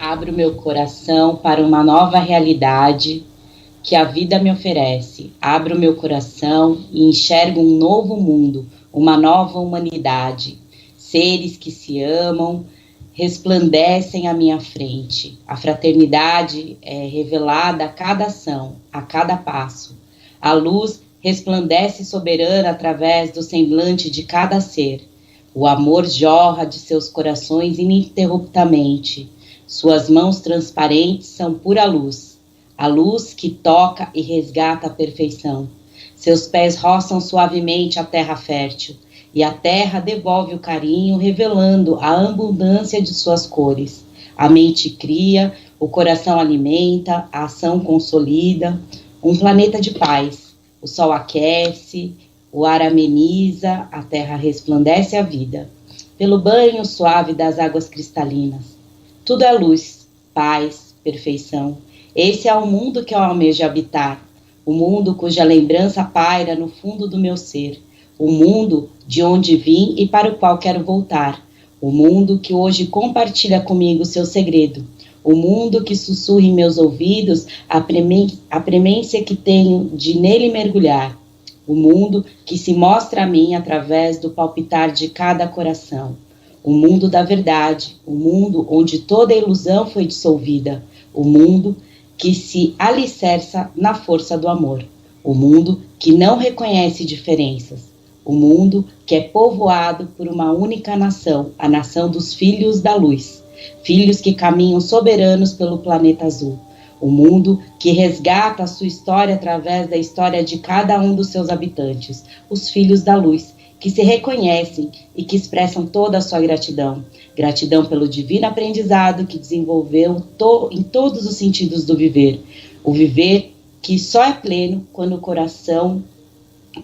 Abro meu coração para uma nova realidade que a vida me oferece. Abro meu coração e enxergo um novo mundo, uma nova humanidade. Seres que se amam, resplandecem à minha frente. A fraternidade é revelada a cada ação, a cada passo. A luz resplandece soberana através do semblante de cada ser. O amor jorra de seus corações ininterruptamente. Suas mãos transparentes são pura luz, a luz que toca e resgata a perfeição. Seus pés roçam suavemente a terra fértil, e a terra devolve o carinho, revelando a abundância de suas cores. A mente cria, o coração alimenta, a ação consolida, um planeta de paz. O sol aquece, o ar ameniza, a terra resplandece a vida. Pelo banho suave das águas cristalinas. Tudo é luz, paz, perfeição. Esse é o mundo que eu almejo habitar. O mundo cuja lembrança paira no fundo do meu ser. O mundo de onde vim e para o qual quero voltar. O mundo que hoje compartilha comigo seu segredo. O mundo que sussurra em meus ouvidos a premência que tenho de nele mergulhar. O mundo que se mostra a mim através do palpitar de cada coração. O mundo da verdade, o mundo onde toda ilusão foi dissolvida, o mundo que se alicerça na força do amor, o mundo que não reconhece diferenças, o mundo que é povoado por uma única nação, a nação dos filhos da luz, filhos que caminham soberanos pelo planeta azul, o mundo que resgata a sua história através da história de cada um dos seus habitantes, os filhos da luz, que se reconhecem e que expressam toda a sua gratidão. Gratidão pelo divino aprendizado que desenvolveu em todos os sentidos do viver. O viver que só é pleno quando o coração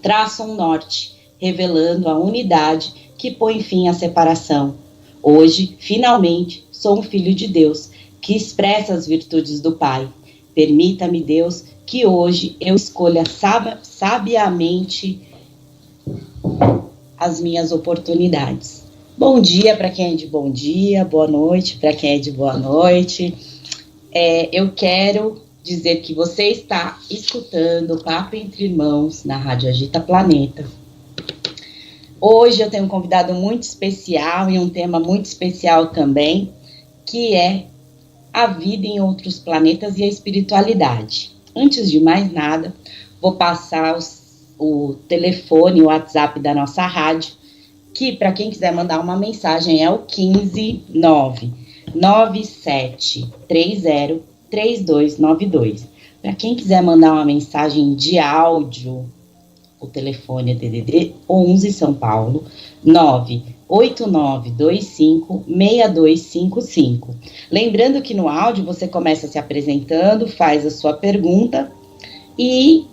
traça um norte, revelando a unidade que põe fim à separação. Hoje, finalmente, sou um filho de Deus, que expressa as virtudes do Pai. Permita-me, Deus, que hoje eu escolha sabiamente as minhas oportunidades. Bom dia para quem é de bom dia, boa noite para quem é de boa noite. Eu quero dizer que você está escutando o Papo Entre Irmãos na Rádio Agita Planeta. Hoje eu tenho um convidado muito especial e um tema muito especial também, que é a vida em outros planetas e a espiritualidade. Antes de mais nada, vou passar o telefone, o WhatsApp da nossa rádio, que para quem quiser mandar uma mensagem é o 15997303292. Para quem quiser mandar uma mensagem de áudio, o telefone é DDD 11 São Paulo 989256255. Lembrando que no áudio você começa se apresentando, faz a sua pergunta e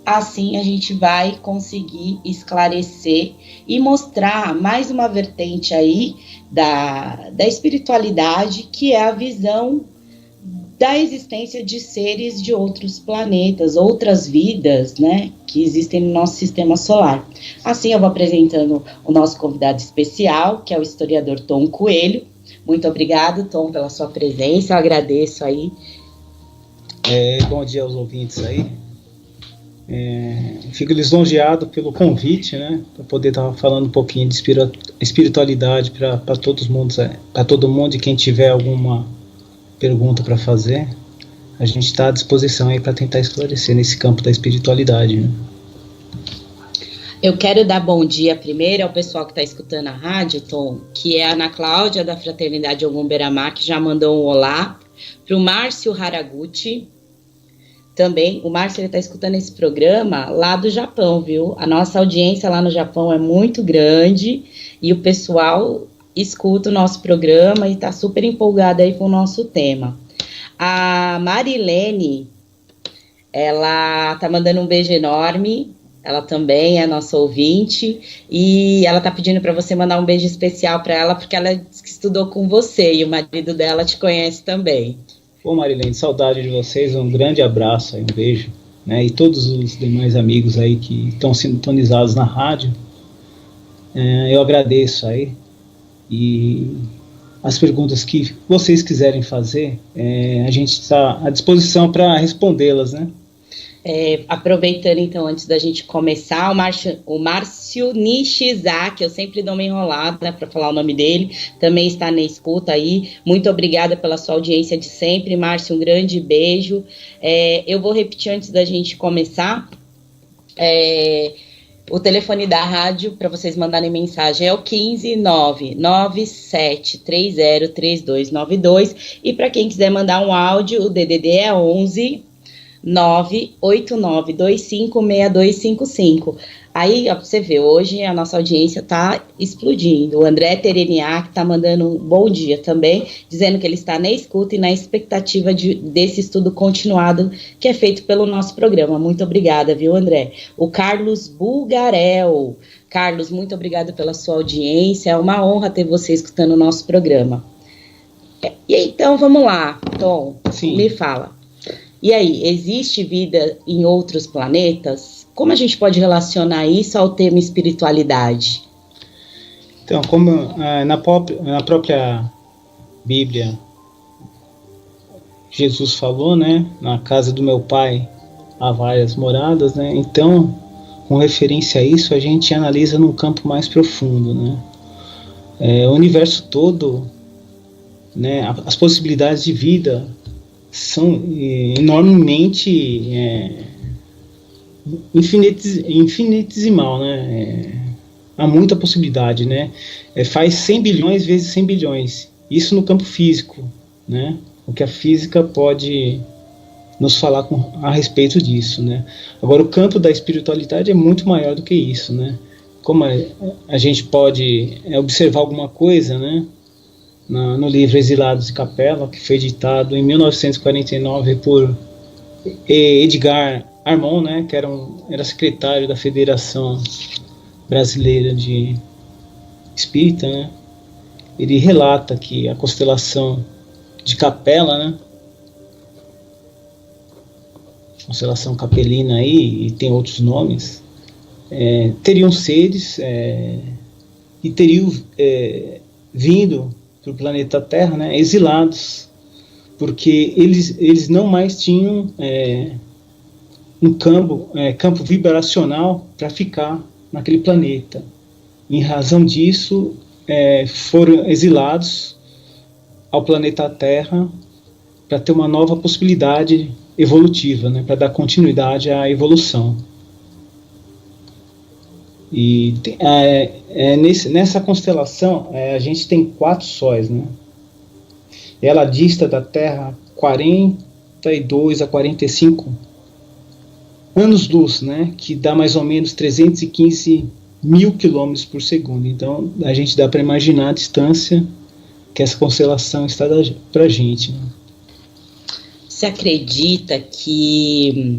assim a gente vai conseguir esclarecer e mostrar mais uma vertente aí da espiritualidade, que é a visão da existência de seres de outros planetas, outras vidas, né, que existem no nosso sistema solar. Assim eu vou apresentando o nosso convidado especial, que é o historiador Tom Coelho. Muito obrigado, Tom, pela sua presença, eu agradeço aí. Bom dia aos ouvintes aí. Fico lisonjeado pelo convite, né, para poder estar falando um pouquinho de espiritualidade para todo mundo, e quem tiver alguma pergunta para fazer, a gente está à disposição aí para tentar esclarecer nesse campo da espiritualidade, né? Eu quero dar bom dia primeiro ao pessoal que está escutando a rádio, Tom, que é a Ana Cláudia, da Fraternidade Ogum Beramar, que já mandou um olá, para o Márcio Haraguchi, também. O Márcio está escutando esse programa lá do Japão, viu? A nossa audiência lá no Japão é muito grande e o pessoal escuta o nosso programa e está super empolgada aí com o nosso tema. A Marilene, ela está mandando um beijo enorme. Ela também é nossa ouvinte e ela tá pedindo para você mandar um beijo especial para ela, porque ela estudou com você e o marido dela te conhece também. Ô Marilene, saudade de vocês, um grande abraço, aí, um beijo, né? E todos os demais amigos aí que estão sintonizados na rádio, eu agradeço aí. E as perguntas que vocês quiserem fazer, a gente está à disposição para respondê-las, né? Aproveitando então, antes da gente começar, o Márcio Nishizaki, eu sempre dou uma enrolada para falar o nome dele, também está na escuta aí. Muito obrigada pela sua audiência de sempre, Márcio, um grande beijo. Eu vou repetir antes da gente começar. O telefone da rádio para vocês mandarem mensagem é o 15997303292, e para quem quiser mandar um áudio, o DDD é 11 989256255. Aí, ó, pra você ver, hoje a nossa audiência tá explodindo. O André Tereniac tá mandando um bom dia também, dizendo que ele está na escuta e na expectativa desse estudo continuado que é feito pelo nosso programa. Muito obrigada, viu, André? O Carlos Bulgarel. Carlos, muito obrigada pela sua audiência. É uma honra ter você escutando o nosso programa. E então, vamos lá, Tom. Sim. Me fala. E aí, existe vida em outros planetas? Como a gente pode relacionar isso ao tema espiritualidade? Então, como na própria Bíblia, Jesus falou, né? Na casa do meu pai há várias moradas, né? Então, com referência a isso, a gente analisa num campo mais profundo, né? O universo todo, né? As possibilidades de vida são enormemente infinitesimal, né? Há muita possibilidade, né? Faz 100 bilhões vezes 100 bilhões. Isso no campo físico, né? O que a física pode nos falar a respeito disso, né? Agora, o campo da espiritualidade é muito maior do que isso, né? Como a gente pode observar alguma coisa, né? No livro Exilados de Capela, que foi editado em 1949 por Edgar Armon, né, que era secretário da Federação Brasileira de Espírita, né? Ele relata que a constelação de Capela, né, constelação capelina aí, e tem outros nomes, teriam seres e teriam vindo para o planeta Terra, né, exilados, porque eles não mais tinham um campo vibracional para ficar naquele planeta. Em razão disso, foram exilados ao planeta Terra para ter uma nova possibilidade evolutiva, né, para dar continuidade à evolução. E nessa constelação a gente tem 4 sóis, né? Ela dista da Terra 42 a 45 anos-luz, né? Que dá mais ou menos 315 mil quilômetros por segundo. Então a gente dá para imaginar a distância que essa constelação está para a gente, né? Você acredita que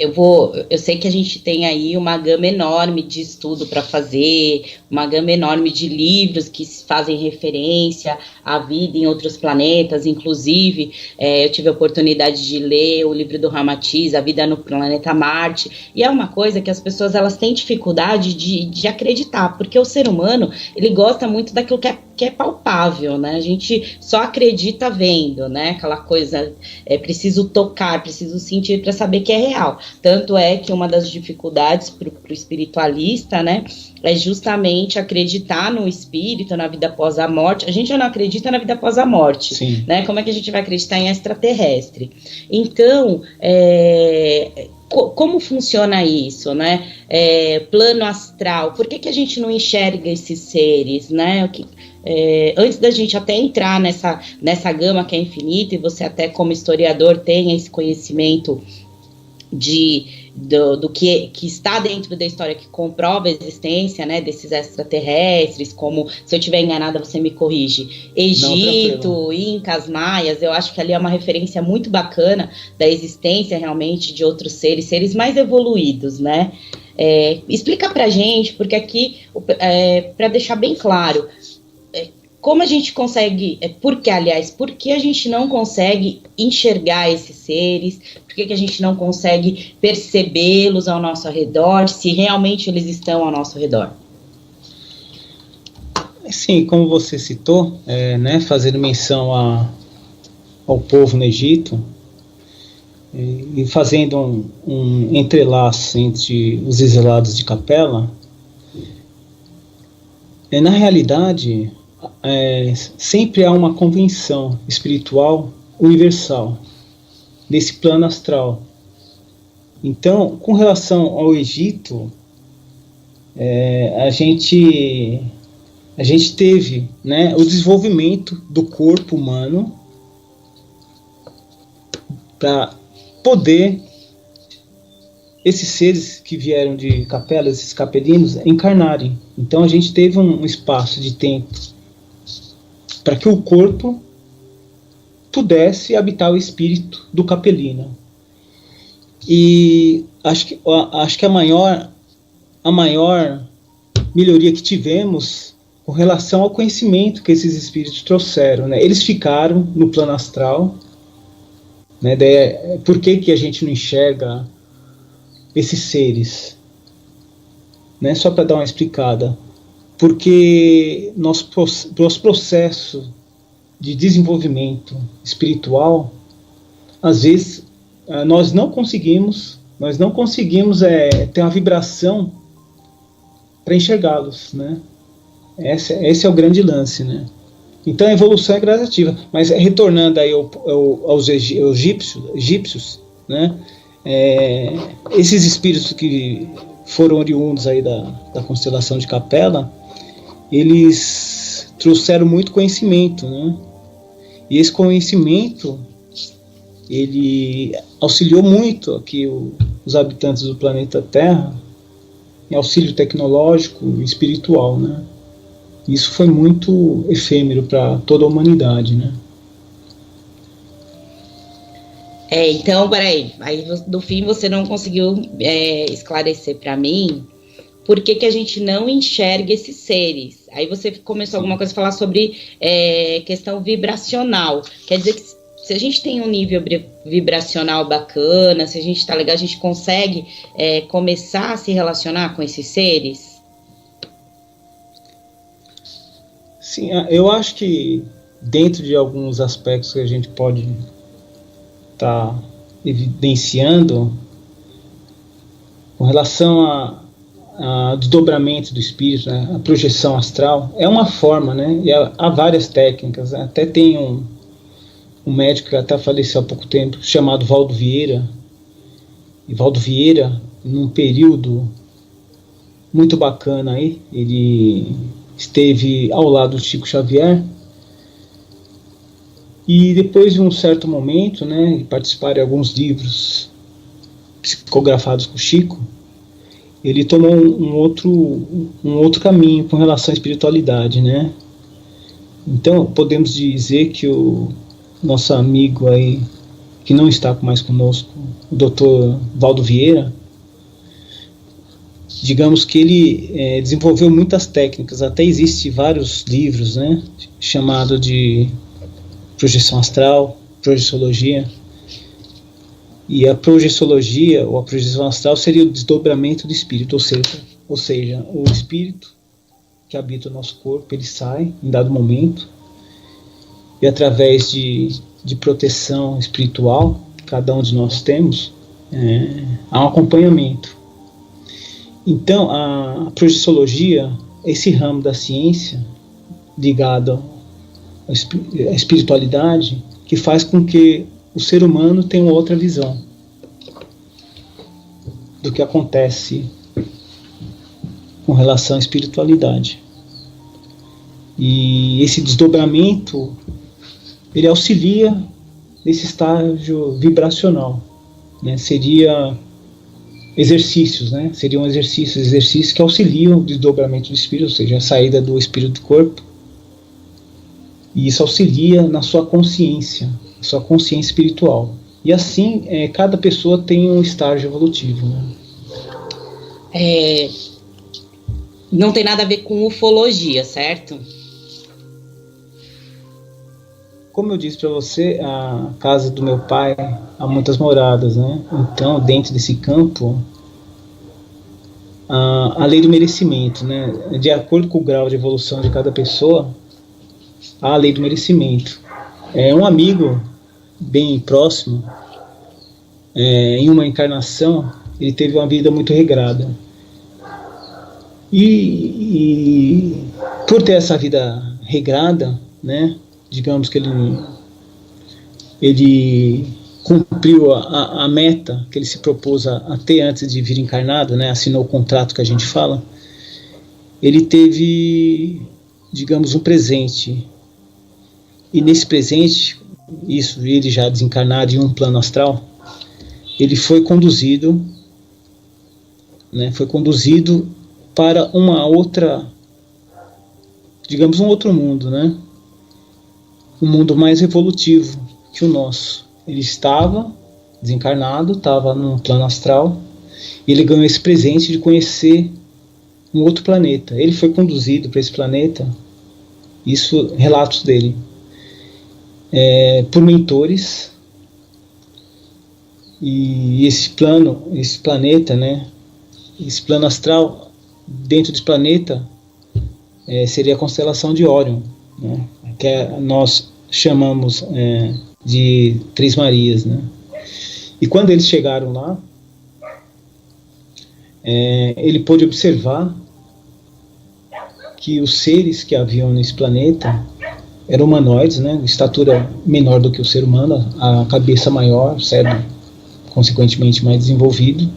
eu sei que a gente tem aí uma gama enorme de estudo para fazer, uma gama enorme de livros que fazem referência à vida em outros planetas, inclusive eu tive a oportunidade de ler o livro do Ramatiz, A Vida no Planeta Marte, e é uma coisa que as pessoas elas têm dificuldade de acreditar, porque o ser humano ele gosta muito daquilo que é que é palpável, né? A gente só acredita vendo, né? Aquela coisa, preciso tocar, preciso sentir para saber que é real. Tanto é que uma das dificuldades para o espiritualista, né, é justamente acreditar no espírito, na vida após a morte. A gente já não acredita na vida após a morte, Sim. né? Como é que a gente vai acreditar em extraterrestre? Então, como funciona isso, né? Plano astral, por que a gente não enxerga esses seres, né? Antes da gente até entrar nessa gama que é infinita, e você até como historiador tem esse conhecimento do que está dentro da história, que comprova a existência, né, desses extraterrestres, como, se eu estiver enganada, você me corrige, Egito, Incas, Maias, eu acho que ali é uma referência muito bacana da existência realmente de outros seres mais evoluídos, né? Explica pra gente, porque aqui, para deixar bem claro, como a gente consegue, por que a gente não consegue enxergar esses seres, por que a gente não consegue percebê-los ao nosso redor, se realmente eles estão ao nosso redor? Sim, como você citou, né, fazendo menção ao povo no Egito, e fazendo um entrelaço entre os exilados de Capela, na realidade, sempre há uma convenção espiritual universal nesse plano astral. Então, com relação ao Egito, a gente teve, né, o desenvolvimento do corpo humano para poder esses seres que vieram de Capela, esses capelinos, encarnarem. Então a gente teve um espaço de tempo para que o corpo pudesse habitar o espírito do capelino. E acho que a maior melhoria que tivemos com relação ao conhecimento que esses espíritos trouxeram, né? Eles ficaram no plano astral, né? Por que a gente não enxerga esses seres? Né? Só para dar uma explicada. Porque nosso processo de desenvolvimento espiritual, às vezes nós não conseguimos ter uma vibração para enxergá-los, né? Esse é o grande lance, né? Então a evolução é gradativa, mas retornando aí aos egípcios, né? Esses espíritos que foram oriundos aí da constelação de Capela, eles trouxeram muito conhecimento, né? E esse conhecimento, ele auxiliou muito aqui os habitantes do planeta Terra em auxílio tecnológico e espiritual, né? Isso foi muito efêmero para toda a humanidade, né? Então, peraí, aí no fim você não conseguiu esclarecer para mim por que a gente não enxerga esses seres. Aí você começou alguma coisa a falar sobre questão vibracional. Quer dizer que se a gente tem um nível vibracional bacana, se a gente tá legal, a gente consegue começar a se relacionar com esses seres? Sim, eu acho que dentro de alguns aspectos que a gente pode estar evidenciando com relação a desdobramento do espírito, né, a projeção astral, é uma forma, né, e há várias técnicas, né, até tem um médico que até faleceu há pouco tempo, chamado Valdo Vieira, e Valdo Vieira, num período muito bacana aí, ele esteve ao lado do Chico Xavier, e depois de um certo momento, né, participar de alguns livros psicografados com o Chico, ele tomou um outro caminho com relação à espiritualidade, né? Então podemos dizer que o nosso amigo aí, que não está mais conosco, o Dr. Valdo Vieira, digamos que ele desenvolveu muitas técnicas, até existe vários livros, né, chamado de projeção astral, projeciologia. E a projeciologia, ou a projeção astral, seria o desdobramento do espírito, ou seja, o espírito que habita o nosso corpo, ele sai em dado momento, e através de proteção espiritual que cada um de nós temos, há um acompanhamento. Então, a projeciologia, esse ramo da ciência ligado à espiritualidade, que faz com que o ser humano tenha uma outra visão do que acontece com relação à espiritualidade. E esse desdobramento, ele auxilia nesse estágio vibracional, né? Seria exercícios, né? Seriam exercícios que auxiliam o desdobramento do espírito, ou seja, a saída do espírito do corpo. E isso auxilia na sua consciência espiritual. E assim, cada pessoa tem um estágio evolutivo, né? Não tem nada a ver com ufologia, certo? Como eu disse para você, a casa do meu pai há muitas moradas, né? Então, dentro desse campo, a lei do merecimento, né? De acordo com o grau de evolução de cada pessoa, há a lei do merecimento. Um amigo bem próximo, em uma encarnação, ele teve uma vida muito regrada. E por ter essa vida regrada, né? Digamos que ele cumpriu a meta que ele se propôs a ter antes de vir encarnado, né? Assinou o contrato que a gente fala. Ele teve, digamos, um presente. E nesse presente, isso ele já desencarnado em um plano astral, ele foi conduzido, né? Foi conduzido para uma outra, digamos, um outro mundo, né? Um mundo mais evolutivo que o nosso. Ele estava desencarnado, estava num plano astral, e ele ganhou esse presente de conhecer um outro planeta. Ele foi conduzido para esse planeta, isso, relatos dele, por mentores, e esse planeta, né? Esse plano astral, dentro desse planeta, seria a constelação de Órion, né? Que nós chamamos de Três Marias, né? E quando eles chegaram lá, ele pôde observar que os seres que haviam nesse planeta eram humanoides, né? Estatura menor do que o ser humano, a cabeça maior, o cérebro consequentemente mais desenvolvido,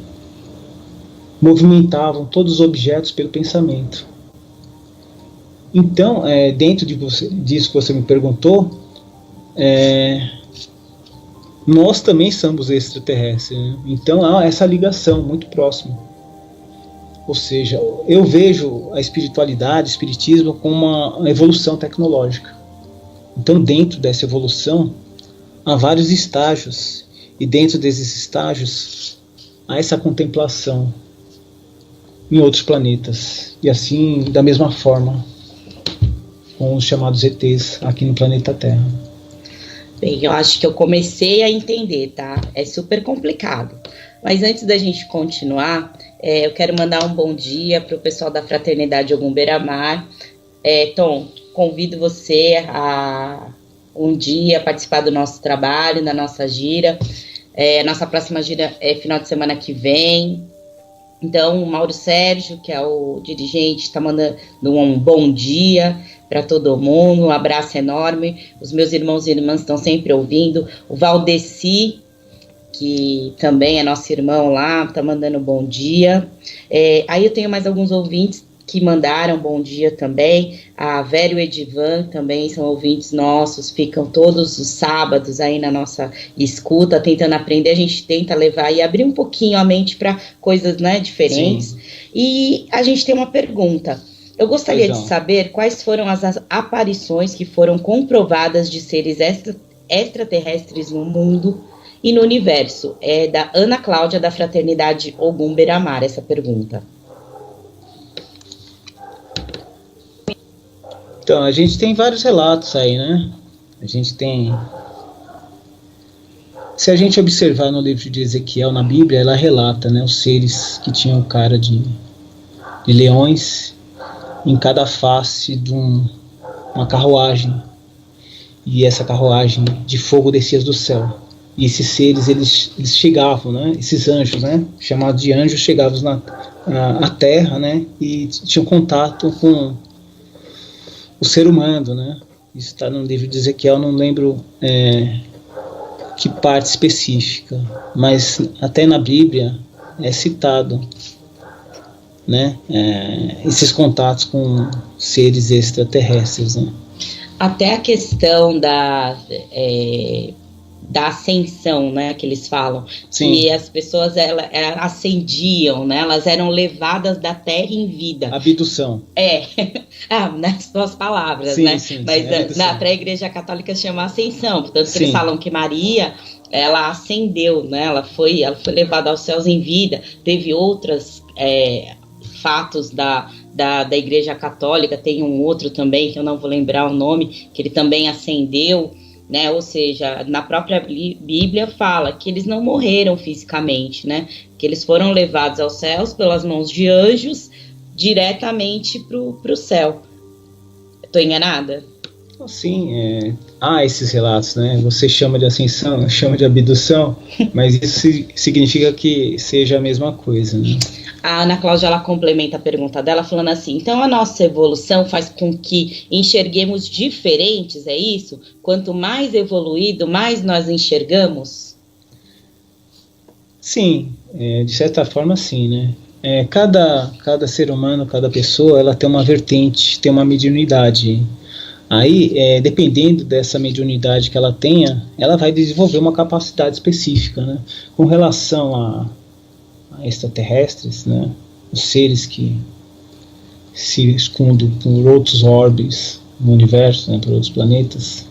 movimentavam todos os objetos pelo pensamento. Então, dentro disso que você me perguntou, nós também somos extraterrestres, né? Então há essa ligação muito próxima. Ou seja, eu vejo a espiritualidade, o espiritismo, como uma evolução tecnológica. Então, dentro dessa evolução, há vários estágios, e dentro desses estágios há essa contemplação em outros planetas, e assim, da mesma forma, com os chamados ETs aqui no planeta Terra. Bem, eu acho que eu comecei a entender, tá? É super complicado. Mas antes da gente continuar, eu quero mandar um bom dia para o pessoal da Fraternidade Ogum Beira-Mar. Tom, convido você a um dia participar do nosso trabalho, da nossa gira. Nossa próxima gira é final de semana que vem. Então, o Mauro Sérgio, que é o dirigente, está mandando um bom dia para todo mundo, um abraço enorme. Os meus irmãos e irmãs estão sempre ouvindo. O Valdeci, que também é nosso irmão lá, está mandando bom dia. Aí eu tenho mais alguns ouvintes que mandaram bom dia também. A Vera e o Edivan também são ouvintes nossos, ficam todos os sábados aí na nossa escuta, tentando aprender. A gente tenta levar e abrir um pouquinho a mente para coisas, né, diferentes. Sim. E a gente tem uma pergunta. Eu gostaria de saber quais foram as aparições que foram comprovadas de seres extraterrestres no mundo e no universo. É da Ana Cláudia, da Fraternidade Ogum Beira-Mar, essa pergunta. Então, a gente tem vários relatos aí, né? A gente tem... Se a gente observar no livro de Ezequiel, na Bíblia, ela relata, né, os seres que tinham cara de leões em cada face de uma carruagem, e essa carruagem de fogo descia do céu. E esses seres, eles chegavam, né? Esses anjos, né? Chamados de anjos, chegavam à Terra, né? E tinham contato com o ser humano, né? Isso está no livro de Ezequiel, não lembro que parte específica, mas até na Bíblia é citado, né? Esses contatos com seres extraterrestres, né? Até a questão da ascensão, né, que eles falam. Sim. Que as pessoas elas ascendiam, né, elas eram levadas da terra em vida. Abdução. Nas suas palavras, sim, né? Sim, mas para a Igreja Católica chama ascensão, portanto que eles falam que Maria, ela ascendeu, né, ela foi levada aos céus em vida. Teve outros fatos da Igreja Católica, tem um outro também, que eu não vou lembrar o nome, que ele também ascendeu, né? Ou seja, na própria Bíblia fala que eles não morreram fisicamente, né? Que eles foram levados aos céus pelas mãos de anjos diretamente pro céu. Estou enganada? Sim, há esses relatos, né? Você chama de ascensão, chama de abdução, mas isso significa que seja a mesma coisa, né? A Ana Cláudia, ela complementa a pergunta dela falando assim: então a nossa evolução faz com que enxerguemos diferentes, é isso? Quanto mais evoluído, mais nós enxergamos? Sim, de certa forma sim, né? Cada ser humano, cada pessoa, ela tem uma vertente, tem uma mediunidade. Aí, dependendo dessa mediunidade que ela tenha, ela vai desenvolver uma capacidade específica, né? Com relação a extraterrestres, né? Os seres que se escondem por outros orbes no universo, né? Por outros planetas,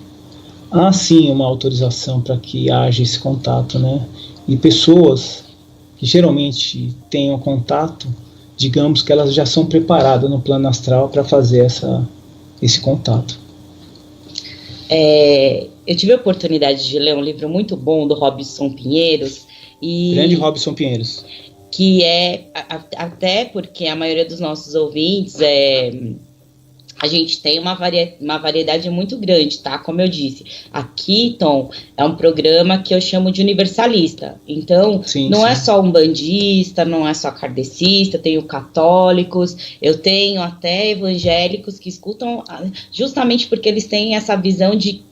há sim uma autorização para que haja esse contato, né? E pessoas que geralmente tenham contato, digamos que elas já são preparadas no plano astral para fazer esse contato. Eu tive a oportunidade de ler um livro muito bom do Robson Pinheiros. Grande Robson Pinheiros. Que até porque a maioria dos nossos ouvintes, a gente tem uma variedade muito grande, tá? Como eu disse, aqui, Tom, é um programa que eu chamo de universalista. Então, não é só umbandista, não é só kardecista, eu tenho católicos, eu tenho até evangélicos que escutam, justamente porque eles têm essa visão de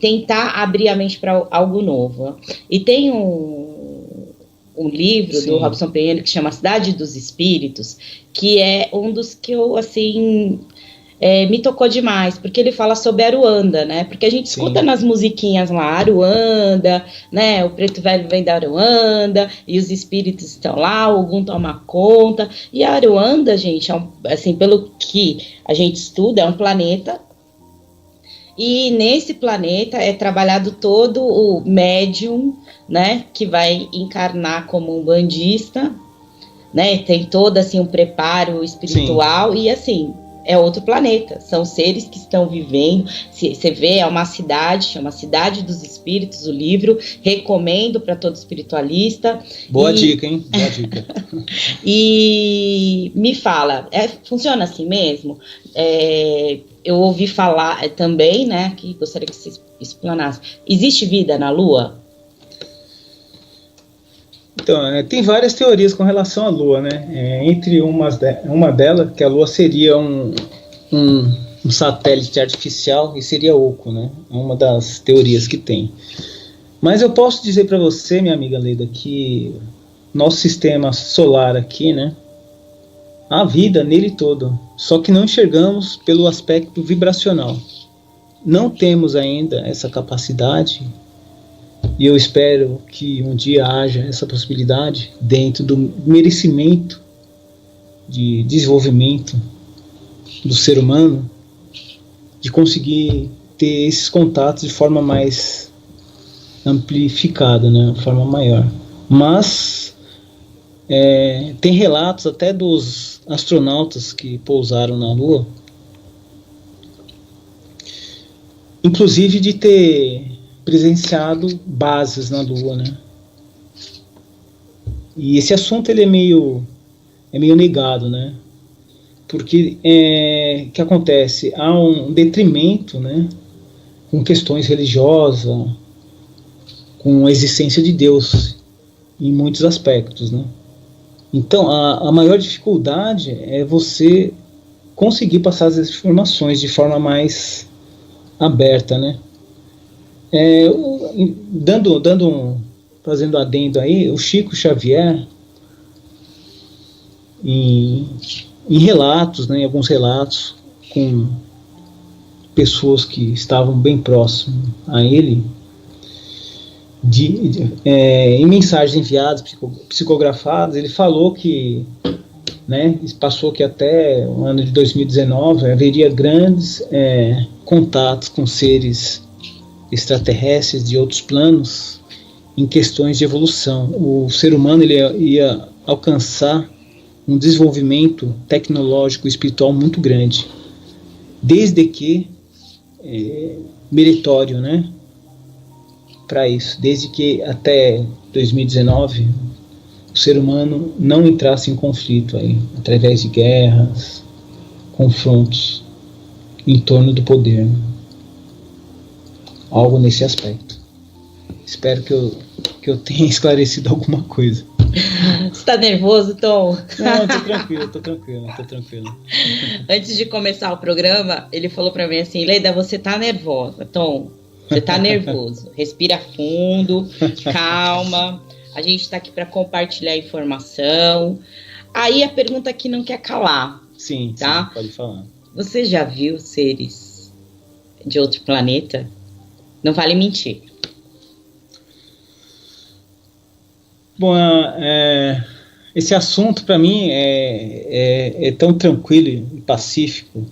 tentar abrir a mente para algo novo. E tem um livro do Robson Pinheiro que chama Cidade dos Espíritos, que é um dos que eu, assim, me tocou demais, porque ele fala sobre Aruanda, né? Porque a gente escuta nas musiquinhas lá, Aruanda, né? O preto velho vem da Aruanda, e os espíritos estão lá, o Ogum toma conta. E a Aruanda, gente, assim, pelo que a gente estuda, é um planeta. E nesse planeta é trabalhado todo o médium, né, que vai encarnar como um bandista, né, tem todo assim um preparo espiritual. E assim, é outro planeta, são seres que estão vivendo. Você vê, é uma cidade, chama Cidade dos Espíritos, o livro, recomendo para todo espiritualista. Boa dica, hein? Boa dica. E me fala, funciona assim mesmo? Eu ouvi falar também, né, que gostaria que você explanasse, existe vida na Lua? Então, tem várias teorias com relação à Lua, né? Entre uma delas, que a Lua seria um satélite artificial e seria oco, né? É uma das teorias que tem. Mas eu posso dizer para você, minha amiga Leda, que nosso sistema solar aqui, né? Há vida nele todo, só que não enxergamos pelo aspecto vibracional. Não temos ainda essa capacidade. E eu espero que um dia haja essa possibilidade dentro do merecimento de desenvolvimento do ser humano, de conseguir ter esses contatos de forma mais amplificada, né, de forma maior. Mas tem relatos até dos astronautas que pousaram na Lua, inclusive de ter presenciado bases na Lua, né? E esse assunto ele é meio negado, né? porque que acontece? Há um detrimento, né, com questões religiosas, com a existência de Deus em muitos aspectos, né? Então, a maior dificuldade é você conseguir passar as informações de forma mais aberta, né? Fazendo adendo aí, o Chico Xavier, em relatos, né, em alguns relatos, com pessoas que estavam bem próximas a ele, em mensagens enviadas, psicografadas, ele falou que, né, passou que até o ano de 2019 haveria grandes contatos com seres extraterrestres de outros planos em questões de evolução. O ser humano ele ia alcançar um desenvolvimento tecnológico e espiritual muito grande, desde que meritório, né, para isso, desde que até 2019 o ser humano não entrasse em conflito aí, através de guerras, confrontos em torno do poder, né? Algo nesse aspecto. Espero que eu tenha esclarecido alguma coisa. Você tá nervoso, Tom? Não, tô tranquilo. Antes de começar o programa, ele falou pra mim assim: Leida, você tá nervosa, Tom. Você tá nervoso. Respira fundo, calma. A gente tá aqui para compartilhar informação. Aí a pergunta que não quer calar. Sim, tá? Sim, pode falar. Você já viu seres de outro planeta? Não vale mentir. Bom, esse assunto para mim é tão tranquilo e pacífico,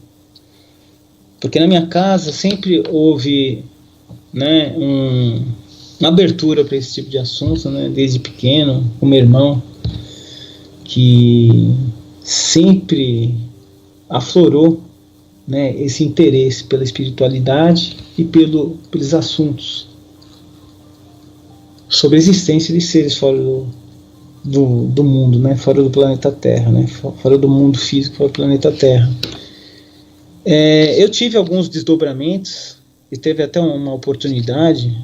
porque na minha casa sempre houve, né, uma abertura para esse tipo de assunto, né, desde pequeno, com meu irmão, que sempre aflorou, né, esse interesse pela espiritualidade e pelos assuntos sobre a existência de seres fora do mundo, né, fora do planeta Terra, né, fora do mundo físico, fora do planeta Terra. Eu tive alguns desdobramentos e teve até uma oportunidade.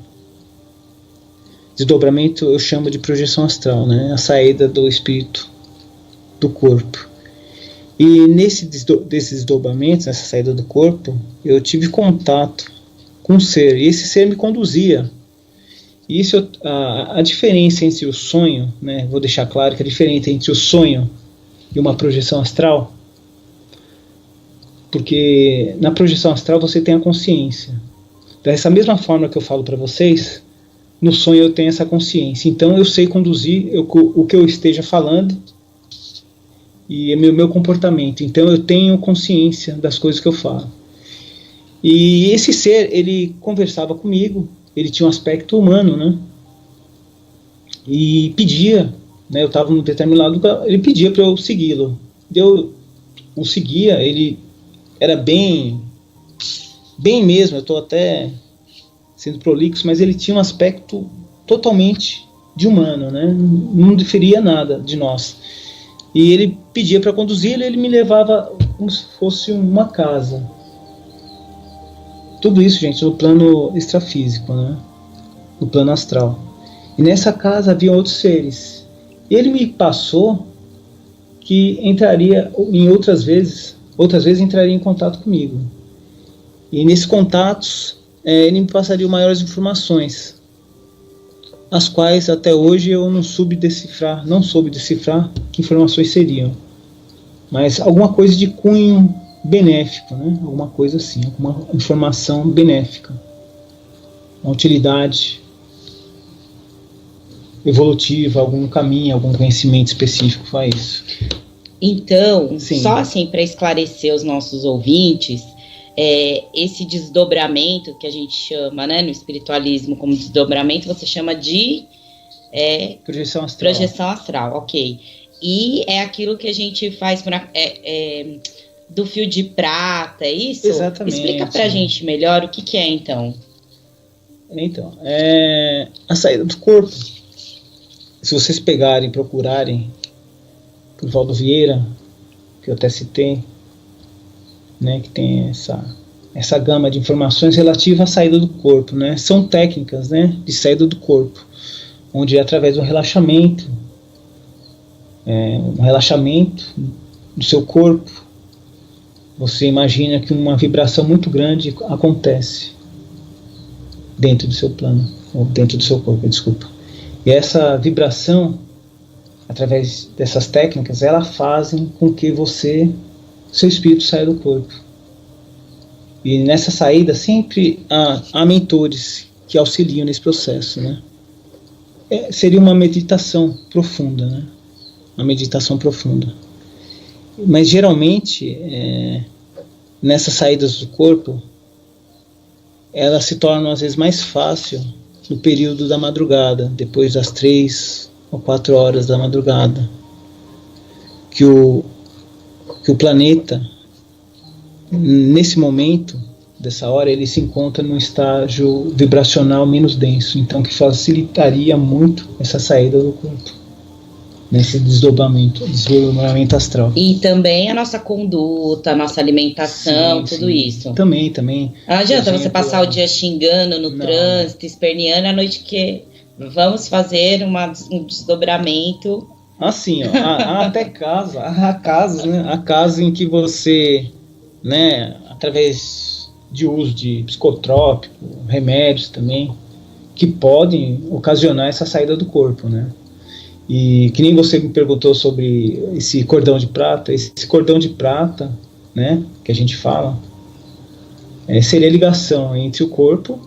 Desdobramento eu chamo de projeção astral, né, a saída do espírito do corpo. E desses desdobramentos, nessa saída do corpo, eu tive contato com um ser, e esse ser me conduzia. E isso, a diferença entre o sonho, né, vou deixar claro que a diferença entre o sonho e uma projeção astral, porque na projeção astral você tem a consciência. Dessa mesma forma que eu falo para vocês, no sonho eu tenho essa consciência. Então eu sei conduzir o que eu esteja falando e meu comportamento. Então eu tenho consciência das coisas que eu falo. E esse ser, ele conversava comigo, ele tinha um aspecto humano, né? E pedia, né? Eu estava num determinado lugar, ele pedia para eu segui-lo. Eu o seguia, ele era bem mesmo, eu estou até sendo prolixo, mas ele tinha um aspecto totalmente de humano, né? Não diferia nada de nós. E ele pedia para conduzir, ele me levava como se fosse uma casa. Tudo isso, gente, no plano extrafísico, né? No plano astral. E nessa casa havia outros seres. Ele me passou que entraria em outras vezes entraria em contato comigo. E nesses contatos, ele me passaria maiores informações, as quais até hoje eu não soube decifrar que informações seriam. Mas alguma coisa de cunho benéfico, né? Alguma coisa assim, alguma informação benéfica, uma utilidade evolutiva, algum caminho, algum conhecimento específico para isso. Então, Sim. Só assim para esclarecer os nossos ouvintes, esse desdobramento que a gente chama, né, no espiritualismo como desdobramento, você chama de projeção astral. Projeção astral, ok. E é aquilo que a gente faz do fio de prata, é isso? Exatamente. Explica pra gente melhor o que é, então. Então, a saída do corpo. Se vocês pegarem, procurarem por Valdo Vieira, que eu até citei, né, que tem essa gama de informações relativa à saída do corpo, né? São técnicas, né, de saída do corpo, onde através do relaxamento, um relaxamento do seu corpo, você imagina que uma vibração muito grande acontece dentro do seu plano, ou dentro do seu corpo, desculpa. E essa vibração, através dessas técnicas, elas fazem com que seu espírito saia do corpo. E nessa saída sempre há mentores que auxiliam nesse processo, né? Seria uma meditação profunda, né? Uma meditação profunda. Mas geralmente, nessas saídas do corpo, elas se tornam às vezes mais fácil no período da madrugada, depois das 3 ou 4 horas da madrugada, que o planeta, nesse momento, dessa hora, ele se encontra num estágio vibracional menos denso, então que facilitaria muito essa saída do corpo, nesse desdobramento astral. E também a nossa conduta, a nossa alimentação, tudo isso. Também. Não adianta você passar o dia xingando no trânsito, esperneando, à noite que vamos fazer um desdobramento. Assim, há até casos, né? Há casos em que você, né, através de uso de psicotrópico, remédios também, que podem ocasionar essa saída do corpo, né? E que nem você me perguntou sobre esse cordão de prata, né, que a gente fala, seria a ligação entre o corpo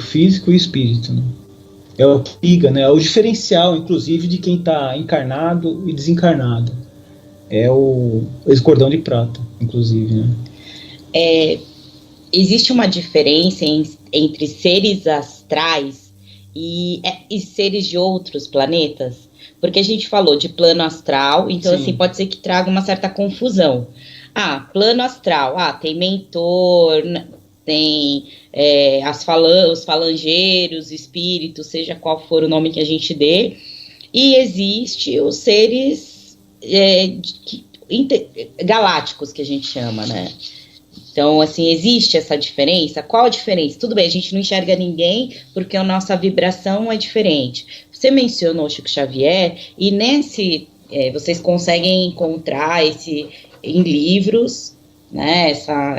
físico e o espírito, né? É o que liga, né? É o diferencial, inclusive, de quem está encarnado e desencarnado. É esse cordão de prata, inclusive, né? Existe uma diferença entre seres astrais e seres de outros planetas? Porque a gente falou de plano astral, então assim, pode ser que traga uma certa confusão. Plano astral, tem mentor, tem os falangeiros, espíritos, seja qual for o nome que a gente dê, e existe os seres galácticos, que a gente chama, né? Então, assim, existe essa diferença? Qual a diferença? Tudo bem, a gente não enxerga ninguém porque a nossa vibração é diferente. Você mencionou Chico Xavier, e vocês conseguem encontrar em livros, né,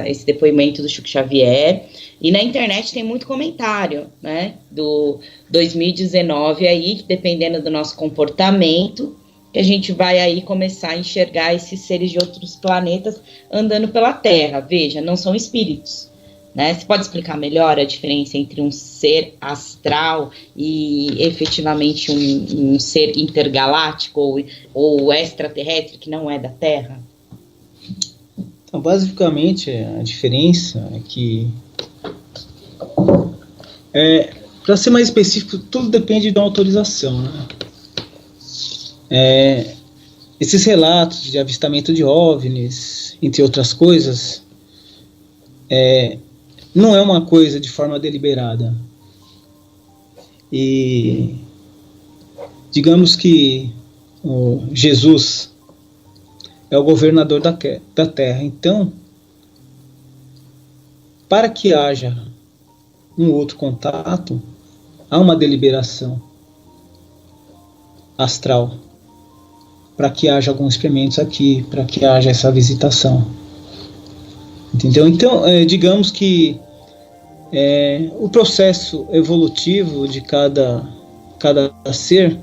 esse depoimento do Chico Xavier, e na internet tem muito comentário, né, do 2019 aí, que dependendo do nosso comportamento, que a gente vai aí começar a enxergar esses seres de outros planetas andando pela Terra. Veja, não são espíritos, né? Você pode explicar melhor a diferença entre um ser astral e efetivamente um ser intergaláctico ou extraterrestre que não é da Terra? Então, basicamente, a diferença é que, para ser mais específico, tudo depende da autorização, né? Esses relatos de avistamento de OVNIs, entre outras coisas, não é uma coisa de forma deliberada. E digamos que Jesus é o governador da Terra. Então, para que haja um outro contato, há uma deliberação astral, para que haja alguns experimentos aqui, para que haja essa visitação. Entendeu? Então, digamos que o processo evolutivo de cada ser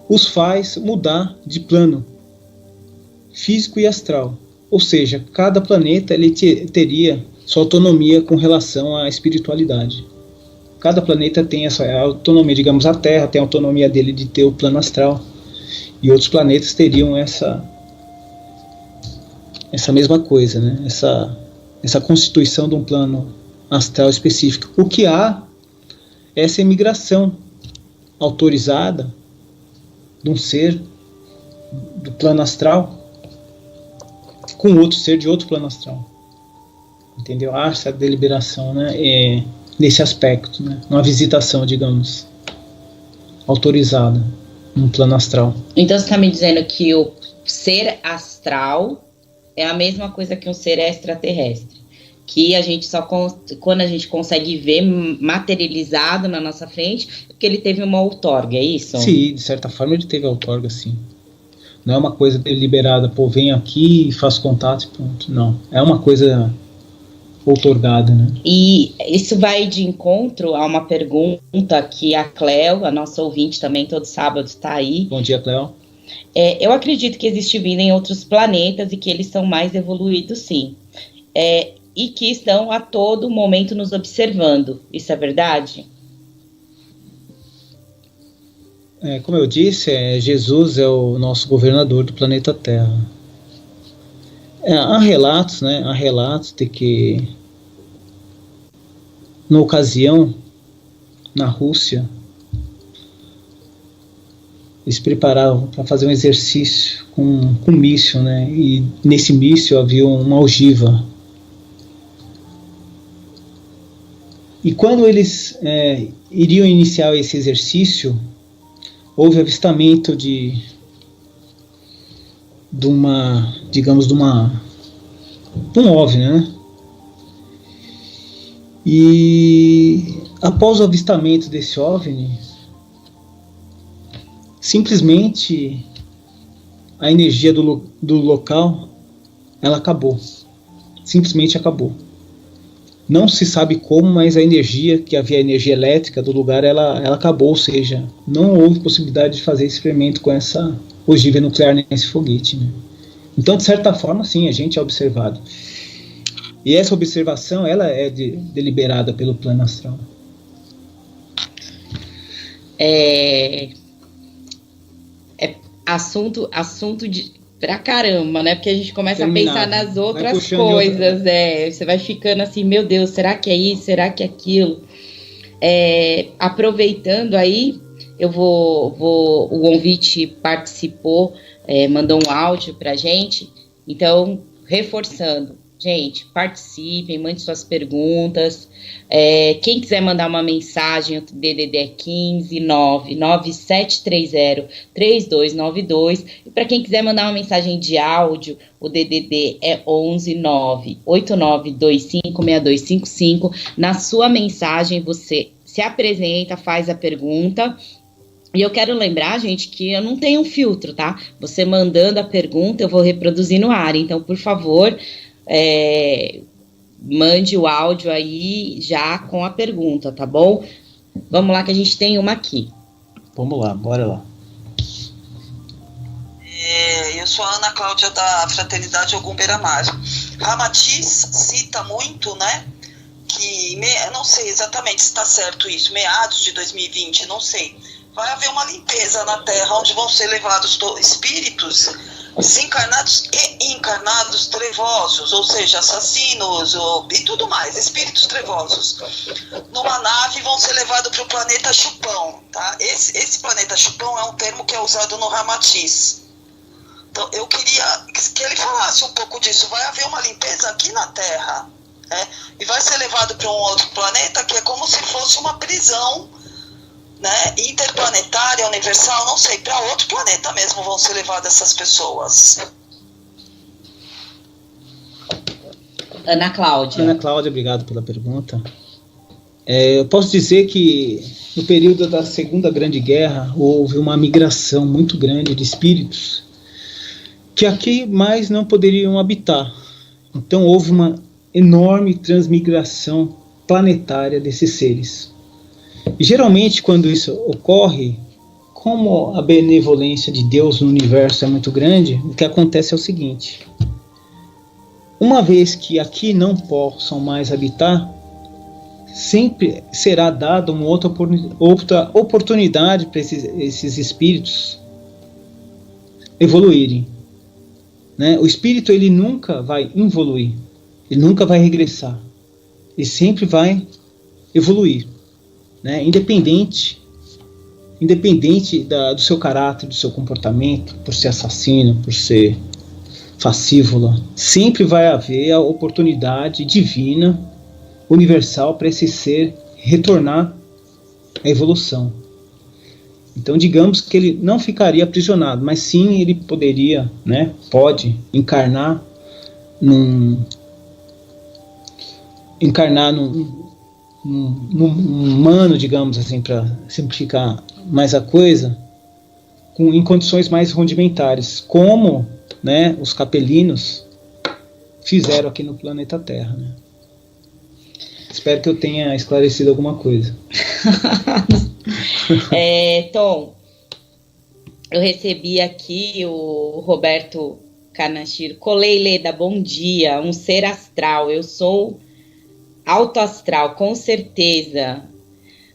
os faz mudar de plano físico e astral. Ou seja, cada planeta ele teria sua autonomia com relação à espiritualidade. Cada planeta tem essa autonomia, digamos, a Terra tem a autonomia dele de ter o plano astral, e outros planetas teriam essa mesma coisa, né? Essa constituição de um plano astral específico. O que há é essa imigração autorizada de um ser do plano astral com outro ser de outro plano astral. Entendeu? Há essa deliberação, né? Nesse aspecto, né? Uma visitação, digamos, autorizada no plano astral. Então você está me dizendo que o ser astral é a mesma coisa que um ser extraterrestre, que a gente só quando a gente consegue ver materializado na nossa frente, porque ele teve uma outorga, é isso? Sim, de certa forma ele teve a outorga, sim. Não é uma coisa deliberada, pô, vem aqui e faz contato e pronto. Não, é uma coisa outorgada, né? E isso vai de encontro a uma pergunta que a Cleo, a nossa ouvinte também, todo sábado está aí. Bom dia, Cleo. Eu acredito que existe vida em outros planetas e que eles são mais evoluídos, sim. E que estão a todo momento nos observando. Isso é verdade? Como eu disse, Jesus é o nosso governador do planeta Terra. Há relatos, né? Há relatos de que, na ocasião, na Rússia, eles preparavam para fazer um exercício com míssil, né? E nesse míssil havia uma ogiva. E quando eles iriam iniciar esse exercício, houve avistamento de um OVNI, né? E após o avistamento desse OVNI, simplesmente a energia do local, ela acabou. Simplesmente acabou. Não se sabe como, mas a energia, que havia energia elétrica do lugar, ela acabou, ou seja, não houve possibilidade de fazer experimento com essa ogiva nuclear nesse foguete, né? Então, de certa forma, sim, a gente é observado. E essa observação, ela é deliberada pelo plano astral. Assunto pra caramba, né? Porque a gente começa a pensar nas outras coisas, você vai ficando assim, meu Deus, será que é isso? Será que é aquilo? Aproveitando aí, o ouvinte participou, mandou um áudio pra gente, então, reforçando, gente, participem, mande suas perguntas. Quem quiser mandar uma mensagem, o DDD é 15997303292. E para quem quiser mandar uma mensagem de áudio, o DDD é 11989256255. Na sua mensagem você se apresenta, faz a pergunta. E eu quero lembrar, gente, que eu não tenho um filtro, tá? Você mandando a pergunta, eu vou reproduzir no ar. Então, por favor, mande o áudio aí já com a pergunta, tá bom? Vamos lá que a gente tem uma aqui. Vamos lá, bora lá. Eu sou a Ana Cláudia da Fraternidade Ogum Beira-Mar. Ramatiz cita muito, né, que, não sei exatamente se está certo isso, meados de 2020, não sei, vai haver uma limpeza na Terra, onde vão ser levados espíritos desencarnados e encarnados trevosos, ou seja, assassinos e tudo mais, espíritos trevosos, numa nave vão ser levados para o planeta Chupão, tá? Esse planeta Chupão é um termo que é usado no Ramatiz. Então eu queria que ele falasse um pouco disso. Vai haver uma limpeza aqui na Terra, né? E vai ser levado para um outro planeta que é como se fosse uma prisão, né, interplanetária, universal, não sei, para outro planeta mesmo vão ser levadas essas pessoas. Ana Cláudia, obrigado pela pergunta. Eu posso dizer que no período da Segunda Grande Guerra houve uma migração muito grande de espíritos que aqui mais não poderiam habitar. Então houve uma enorme transmigração planetária desses seres. E geralmente quando isso ocorre, como a benevolência de Deus no universo é muito grande, o que acontece é o seguinte: uma vez que aqui não possam mais habitar, sempre será dada uma outra oportunidade para esses espíritos evoluírem, né? O espírito ele nunca vai involuir, ele nunca vai regressar, ele sempre vai evoluir, né? Independente do seu caráter, do seu comportamento, por ser assassino, por ser facívola, sempre vai haver a oportunidade divina, universal, para esse ser retornar à evolução. Então digamos que ele não ficaria aprisionado, mas sim ele poderia, né, pode encarnar encarnar num humano, digamos assim, para simplificar mais a coisa, em condições mais rudimentares, como, né, os capelinos fizeram aqui no planeta Terra, né? Espero que eu tenha esclarecido alguma coisa. Tom, eu recebi aqui o Roberto Canachiro. Colei Leda, bom dia, um ser astral, eu sou alto astral, com certeza.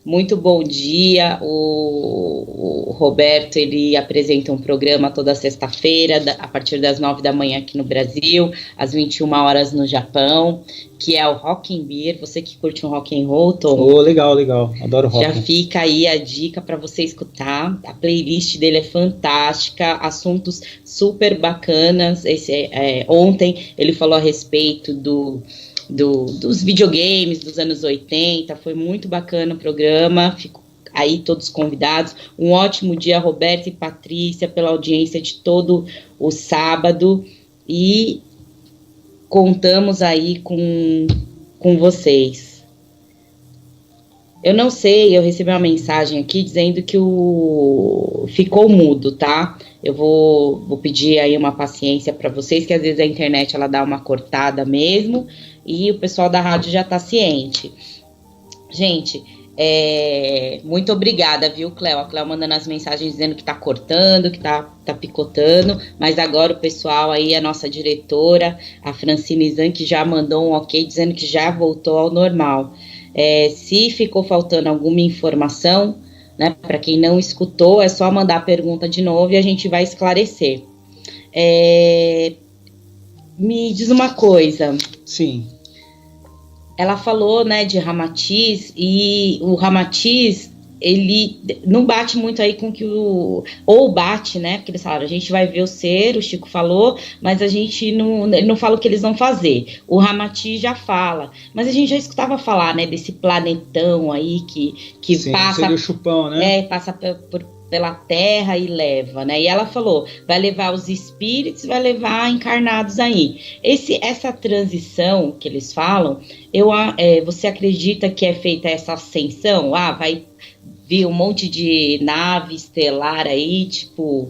Muito bom dia. O Roberto, ele apresenta um programa toda sexta-feira, a partir das 9 da manhã aqui no Brasil, às 21 horas no Japão, que é o Rock and Beer. Você que curte um rock and roll, Tom? Legal, adoro rock. Já fica aí a dica para você escutar. A playlist dele é fantástica, assuntos super bacanas. Ontem ele falou a respeito dos videogames dos anos 80, foi muito bacana o programa, fico aí todos convidados. Um ótimo dia, Roberto e Patrícia, pela audiência de todo o sábado, e contamos aí com vocês. Eu não sei, eu recebi uma mensagem aqui dizendo que ficou mudo, tá? Eu vou pedir aí uma paciência para vocês, que às vezes a internet ela dá uma cortada mesmo, e o pessoal da rádio já está ciente. Gente, muito obrigada, viu, Cléo? A Cléo mandando as mensagens dizendo que está cortando, que tá picotando, mas agora o pessoal aí, a nossa diretora, a Francine Zan, que já mandou um ok, dizendo que já voltou ao normal. Se ficou faltando alguma informação, né, para quem não escutou, é só mandar a pergunta de novo e a gente vai esclarecer. Me diz uma coisa. Sim. Ela falou, né, de Ramatiz, e o Ramatiz, ele não bate muito aí com que ou bate, né, porque eles falaram, a gente vai ver o ser, o Chico falou, mas ele não fala o que eles vão fazer. O Ramatiz já fala, mas a gente já escutava falar, né, desse planetão aí que Sim, passa... seria o Chupão, né? Passa pela Terra e leva, né? E ela falou, vai levar os espíritos, vai levar encarnados aí. Essa transição que eles falam, você acredita que é feita essa ascensão? Vai vir um monte de nave estelar aí, tipo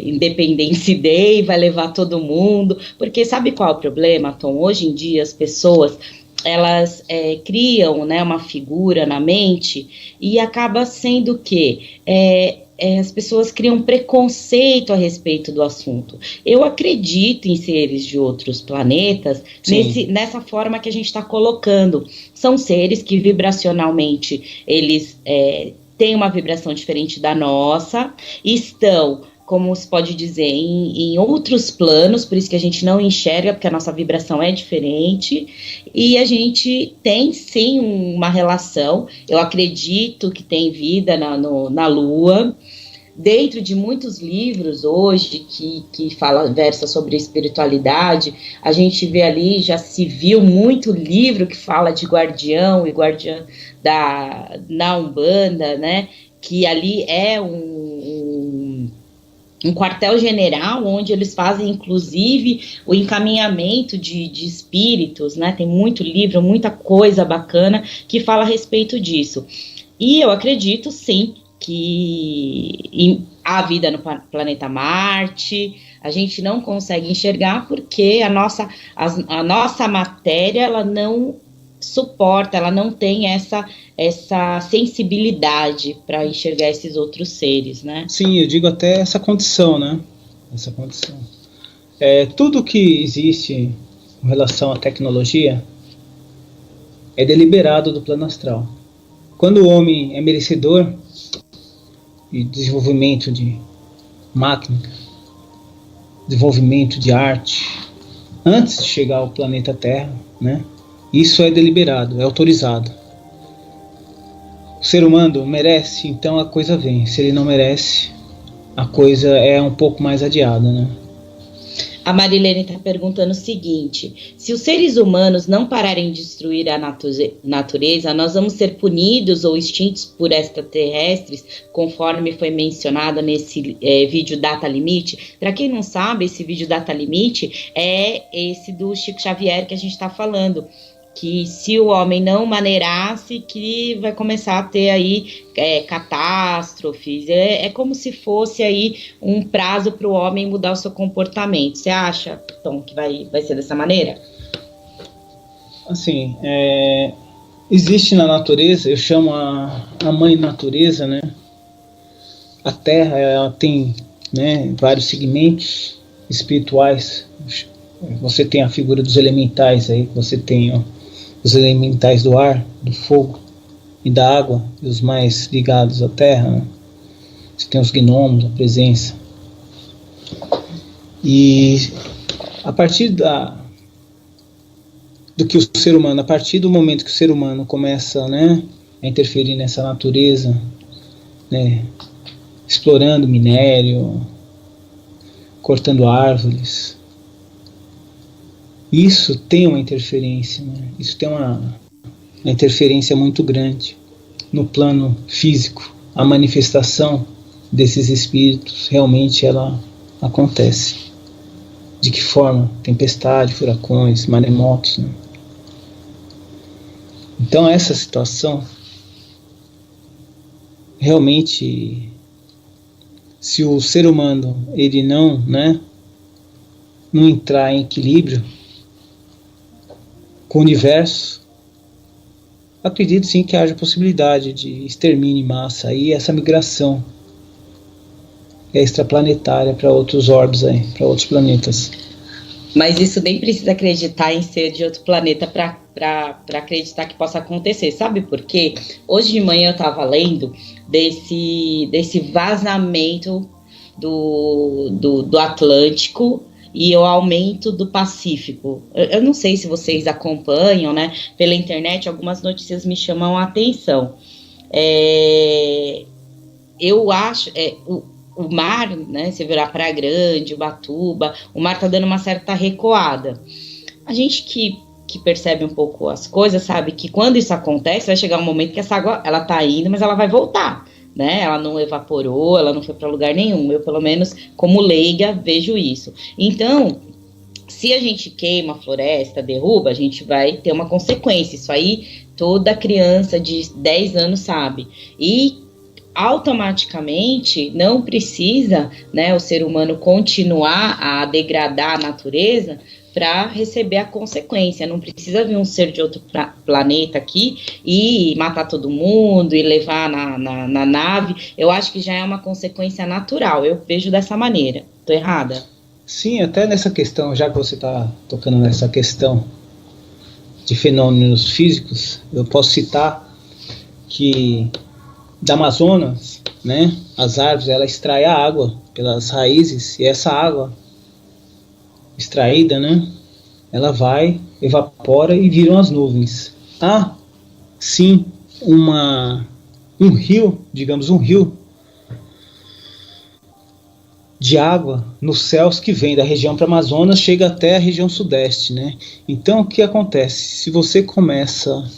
Independence Day, vai levar todo mundo, porque sabe qual é o problema, Tom? Hoje em dia as pessoas, elas criam, né, uma figura na mente e acaba sendo que as pessoas criam preconceito a respeito do assunto. Eu acredito em seres de outros planetas nessa forma que a gente está colocando. São seres que vibracionalmente eles têm uma vibração diferente da nossa, estão, como se pode dizer, em outros planos, por isso que a gente não enxerga, porque a nossa vibração é diferente, e a gente tem sim uma relação. Eu acredito que tem vida na Lua. Dentro de muitos livros hoje que versa sobre espiritualidade, a gente vê ali, já se viu muito livro que fala de guardião e guardiã na Umbanda, né? Que ali é um quartel-general, onde eles fazem, inclusive, o encaminhamento de espíritos, né? Tem muito livro, muita coisa bacana que fala a respeito disso. E eu acredito, sim, que há vida no planeta Marte. A gente não consegue enxergar porque a nossa matéria, ela não suporta, ela não tem essa sensibilidade para enxergar esses outros seres, né? Sim, eu digo até essa condição, né? Essa condição. Tudo que existe com relação à tecnologia é deliberado do plano astral. Quando o homem é merecedor de desenvolvimento de máquina, desenvolvimento de arte, antes de chegar ao planeta Terra, né? Isso é deliberado, é autorizado. O ser humano merece, então a coisa vem. Se ele não merece, a coisa é um pouco mais adiada, né? A Marilene está perguntando o seguinte: se os seres humanos não pararem de destruir a natureza, nós vamos ser punidos ou extintos por extraterrestres, conforme foi mencionado nesse vídeo Data Limite? Para quem não sabe, esse vídeo Data Limite é esse do Chico Xavier que a gente está falando, que se o homem não maneirasse, que vai começar a ter aí catástrofes. É como se fosse aí um prazo para o homem mudar o seu comportamento. Você acha, Tom, que vai ser dessa maneira? Assim, existe na natureza, eu chamo a mãe natureza, né? A Terra, ela tem, né, vários segmentos espirituais. Você tem a figura dos elementais aí, você tem os elementais do ar, do fogo e da água, e os mais ligados à terra, né? Você tem os gnomos, a presença. E a partir do que o ser humano, a partir do momento que o ser humano começa, né, a interferir nessa natureza, né, explorando minério, cortando árvores, isso tem uma interferência, né? Isso tem uma interferência muito grande no plano físico. A manifestação desses espíritos realmente ela acontece. De que forma? Tempestade, furacões, maremotos, né? Então essa situação realmente, se o ser humano ele não entrar em equilíbrio com o universo, acredito sim que haja possibilidade de extermínio em massa e essa migração extraplanetária para outros orbes aí, para outros planetas. Mas isso nem precisa acreditar em ser de outro planeta para acreditar que possa acontecer. Sabe por quê? Hoje de manhã eu estava lendo desse vazamento do Atlântico e o aumento do Pacífico. Eu não sei se vocês acompanham, né? Pela internet, algumas notícias me chamam a atenção. Eu acho... O mar, né? Você viu a Praia Grande, Ubatuba, o mar tá dando uma certa recuada. A gente que percebe um pouco as coisas, sabe que quando isso acontece, vai chegar um momento que essa água, ela tá indo, mas ela vai voltar. Né? Ela não evaporou, ela não foi para lugar nenhum. Eu, pelo menos, como leiga, vejo isso. Então, se a gente queima a floresta, derruba, a gente vai ter uma consequência. Isso aí toda criança de 10 anos sabe. E automaticamente não precisa, né, o ser humano continuar a degradar a natureza para receber a consequência. Não precisa vir um ser de outro planeta aqui e matar todo mundo e levar na nave. Eu acho que já é uma consequência natural. Eu vejo dessa maneira. Estou errada? Sim, até nessa questão, já que você está tocando nessa questão de fenômenos físicos, eu posso citar que da Amazonas, né, as árvores, ela extrai a água pelas raízes, e essa água extraída, né, ela vai, evapora e viram as nuvens. Há, sim, um rio, digamos, um rio de água nos céus que vem da região para Amazonas, chega até a região sudeste, né? Então, o que acontece? Se você começa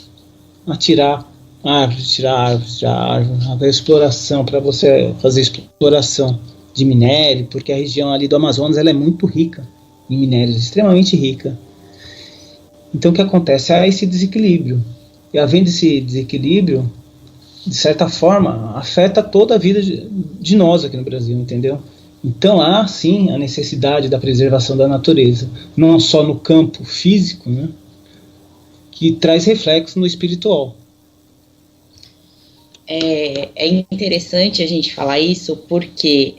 a tirar árvores, a exploração, para você fazer exploração de minério, porque a região ali do Amazonas ela é muito rica em minérios, extremamente rica. Então o que acontece? Há esse desequilíbrio, e havendo esse desequilíbrio, de certa forma, afeta toda a vida de nós aqui no Brasil, entendeu? Então há sim a necessidade da preservação da natureza, não só no campo físico, né, que traz reflexo no espiritual. É interessante a gente falar isso porque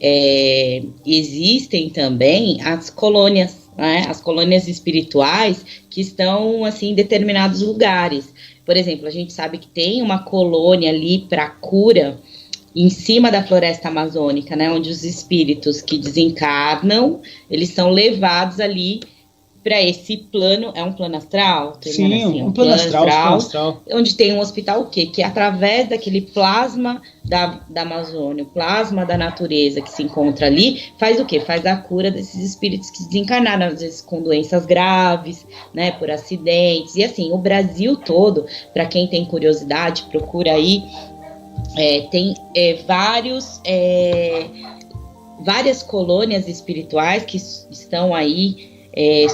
existem também as colônias, né, as colônias espirituais que estão assim, em determinados lugares. Por exemplo, a gente sabe que tem uma colônia ali para cura em cima da floresta amazônica, né, onde os espíritos que desencarnam, eles são levados ali para esse plano, é um plano astral? Sim, assim, um plano astral, onde tem um hospital o quê? Que através daquele plasma da Amazônia, o plasma da natureza que se encontra ali, faz o quê? Faz a cura desses espíritos que desencarnaram, às vezes com doenças graves, né, por acidentes, e assim, o Brasil todo, para quem tem curiosidade, procura aí, tem várias colônias espirituais que estão aí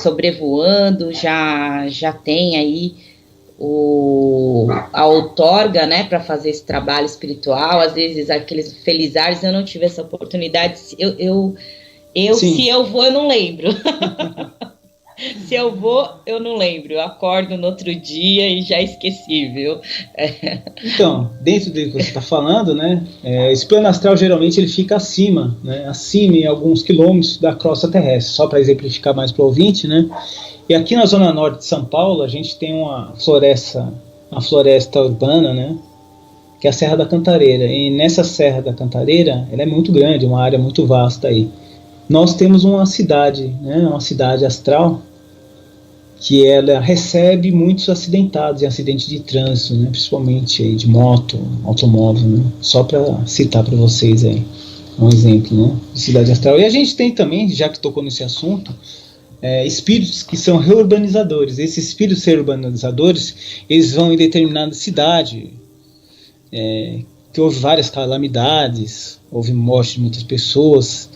sobrevoando, já tem aí a outorga, né, para fazer esse trabalho espiritual. Às vezes aqueles felizares, eu não tive essa oportunidade. Se eu vou, eu não lembro. Se eu vou, eu não lembro. Eu acordo no outro dia e já esqueci, viu? Então, dentro do que você está falando, né, esse plano astral geralmente ele fica acima, né, acima em alguns quilômetros da crosta terrestre, só para exemplificar mais para o ouvinte, né? E aqui na zona norte de São Paulo, a gente tem uma floresta urbana, né, que é a Serra da Cantareira. E nessa Serra da Cantareira, ela é muito grande, uma área muito vasta aí. Nós temos uma cidade, né, uma cidade astral, que ela recebe muitos acidentados em acidentes de trânsito, né, principalmente aí de moto, automóvel, né, só para citar para vocês aí um exemplo, né, de cidade astral. E a gente tem também, já que tocou nesse assunto, espíritos que são reurbanizadores. Esses espíritos reurbanizadores, eles vão em determinada cidade, que houve várias calamidades, houve morte de muitas pessoas.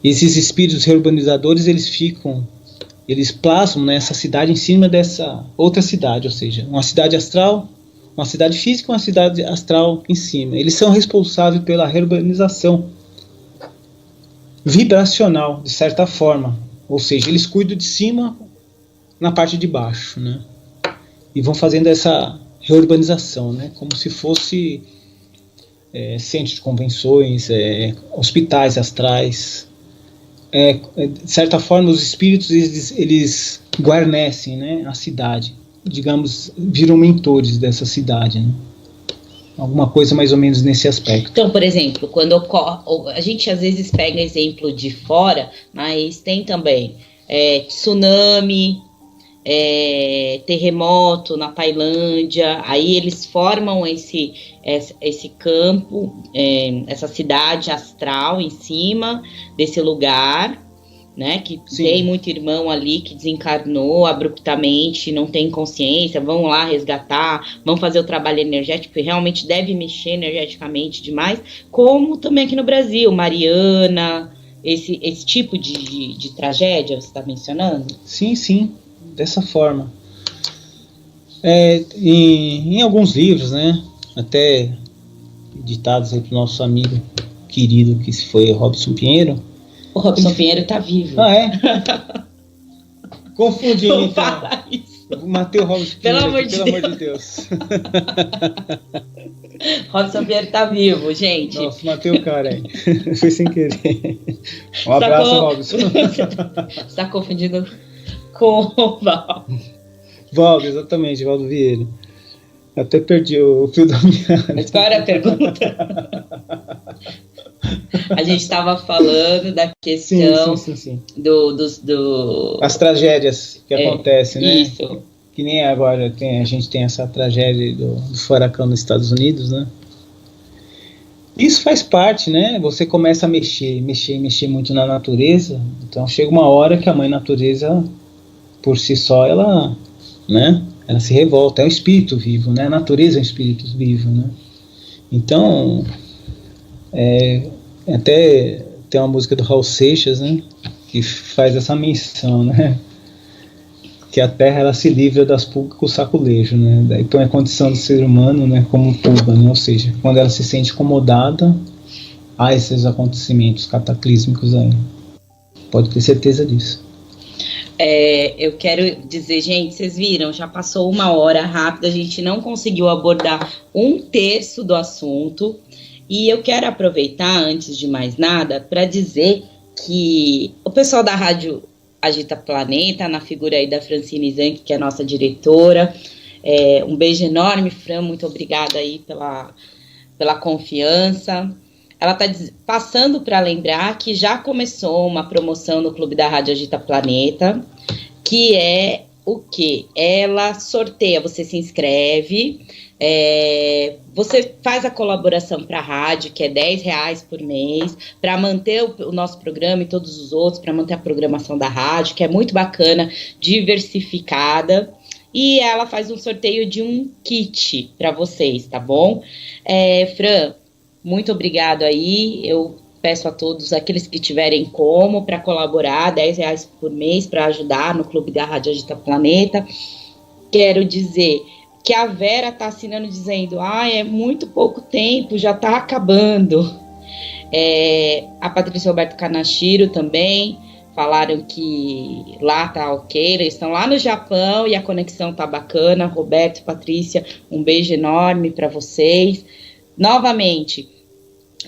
Esses espíritos reurbanizadores, eles plasmam nessa cidade em cima dessa outra cidade, ou seja, uma cidade astral, uma cidade física e uma cidade astral em cima. Eles são responsáveis pela reurbanização vibracional, de certa forma. Ou seja, eles cuidam de cima na parte de baixo, né? E vão fazendo essa reurbanização, né? Como se fosse centros de convenções, hospitais astrais. De certa forma, os espíritos eles guarnecem, né, a cidade, digamos, viram mentores dessa cidade, né? Alguma coisa mais ou menos nesse aspecto. Então, por exemplo, quando ocorre, a gente às vezes pega exemplo de fora, mas tem também tsunami, terremoto na Tailândia. Aí eles formam esse campo, essa cidade astral em cima desse lugar, né, que Sim. Tem muito irmão ali que desencarnou abruptamente, não tem consciência, vão lá resgatar, vão fazer o trabalho energético, e realmente deve mexer energeticamente demais, como também aqui no Brasil, Mariana, esse tipo de tragédia você está mencionando? Sim, dessa forma. Em alguns livros, né, até ditados aí pelo nosso amigo querido, que foi o Robson Pinheiro. O Robson Pinheiro tá vivo. Ah, é? Confundi, então. Matei o Robson Pinheiro, pelo amor de Deus. Robson Pinheiro tá vivo, gente. Nossa, matei o cara aí. Foi sem querer. Um abraço, Robson. Você tá confundindo com o Val. Valdo, exatamente, Valdo Vieira. Até perdi o fio da minha... Mas qual era a pergunta? A gente estava falando da questão sim. As tragédias que acontecem, né? Isso. Que nem agora a gente tem essa tragédia do furacão nos Estados Unidos, né? Isso faz parte, né? Você começa a mexer muito na natureza. Então chega uma hora que a mãe natureza, por si só, ela se revolta. É um espírito vivo, né? A natureza é um espírito vivo, né? Então, até tem uma música do Raul Seixas, né, que faz essa menção, né, que a Terra ela se livra das pulgas com o saculejo, né, daí põe a condição do ser humano, né, como pulga, né, ou seja, quando ela se sente incomodada, há esses acontecimentos cataclísmicos aí. Pode ter certeza disso. Eu quero dizer, gente, vocês viram, já passou 1 hora rápida, a gente não conseguiu abordar 1/3 do assunto. E eu quero aproveitar, antes de mais nada, para dizer que o pessoal da Rádio Agita Planeta, na figura aí da Francine Zanck, que é a nossa diretora, um beijo enorme, Fran, muito obrigada aí pela confiança. Ela está passando para lembrar que já começou uma promoção no Clube da Rádio Agita Planeta, que é o quê? Ela sorteia, você se inscreve, você faz a colaboração para a rádio, que é R$10 por mês, para manter o nosso programa e todos os outros, para manter a programação da rádio, que é muito bacana, diversificada. E ela faz um sorteio de um kit para vocês, tá bom? Fran, muito obrigado aí. Eu peço a todos aqueles que tiverem como para colaborar, R$10 por mês para ajudar no Clube da Rádio Agita Planeta. Quero dizer que a Vera está assinando dizendo, é muito pouco tempo, já está acabando. A Patrícia Roberto Kanashiro também falaram que lá tá ok, eles estão lá no Japão e a conexão tá bacana. Roberto, Patrícia, um beijo enorme para vocês. Novamente,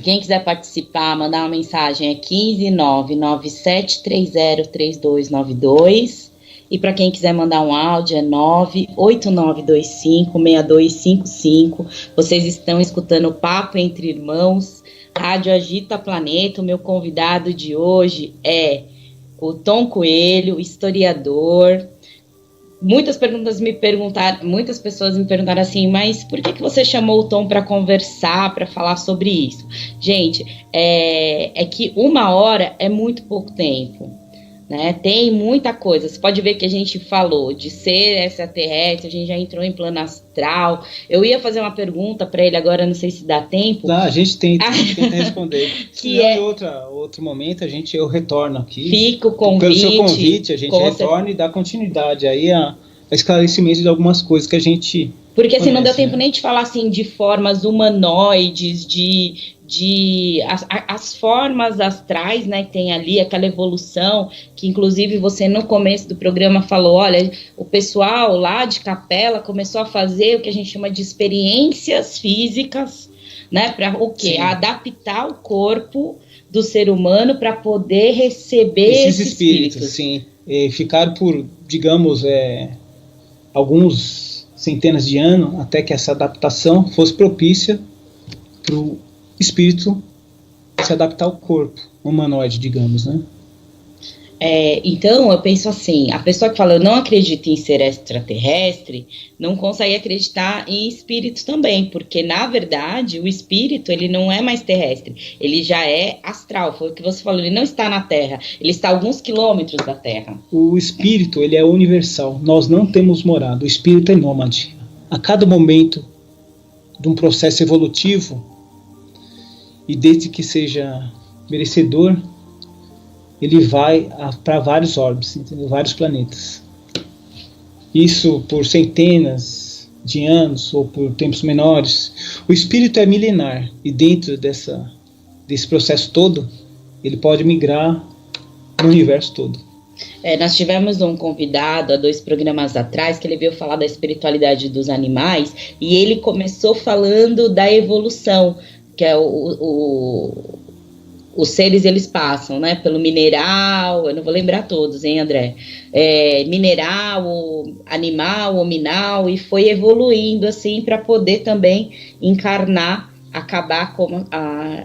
quem quiser participar, mandar uma mensagem é 15997303292. E para quem quiser mandar um áudio é 989256255. Vocês estão escutando o Papo Entre Irmãos, Rádio Agita Planeta. O meu convidado de hoje é o Tom Coelho, historiador. Muitas pessoas me perguntaram assim, mas por que você chamou o Tom para conversar, para falar sobre isso? Gente, é que 1 hora é muito pouco tempo, né? Tem muita coisa. Você pode ver que a gente falou de ser extraterrestre, a gente já entrou em plano astral. Eu ia fazer uma pergunta para ele agora, não sei se dá tempo. A gente tenta responder. Se em outro momento eu retorno aqui. Fica o convite. Pelo seu convite, a gente retorna e dá continuidade aí a esclarecimento de algumas coisas que a gente porque assim, não deu tempo nem de falar assim de formas humanoides, as formas astrais, né, que tem ali, aquela evolução, que inclusive você no começo do programa falou, olha, o pessoal lá de Capela começou a fazer o que a gente chama de experiências físicas, né, para o quê? Adaptar o corpo do ser humano para poder receber esses espíritos. Sim, ficaram por, digamos, alguns centenas de anos até que essa adaptação fosse propícia para o espírito se adaptar ao corpo humanoide, digamos, né? Então, eu penso assim, a pessoa que fala, eu não acredito em ser extraterrestre, não consegue acreditar em espírito também, porque, na verdade, o espírito, ele não é mais terrestre, ele já é astral, foi o que você falou, ele não está na Terra, ele está a alguns quilômetros da Terra. O espírito, ele é universal, nós não temos morada, o espírito é nômade. A cada momento de um processo evolutivo, e desde que seja merecedor, ele vai para vários órbitos, entendeu? Vários planetas. Isso por centenas de anos ou por tempos menores. O espírito é milenar e dentro desse processo todo, ele pode migrar no universo todo. Nós tivemos um convidado há 2 programas atrás que ele veio falar da espiritualidade dos animais e ele começou falando da evolução, que é os seres, eles passam, né, pelo mineral, eu não vou lembrar todos, hein, André? Mineral, animal, hominal, e foi evoluindo, assim, para poder também encarnar, acabar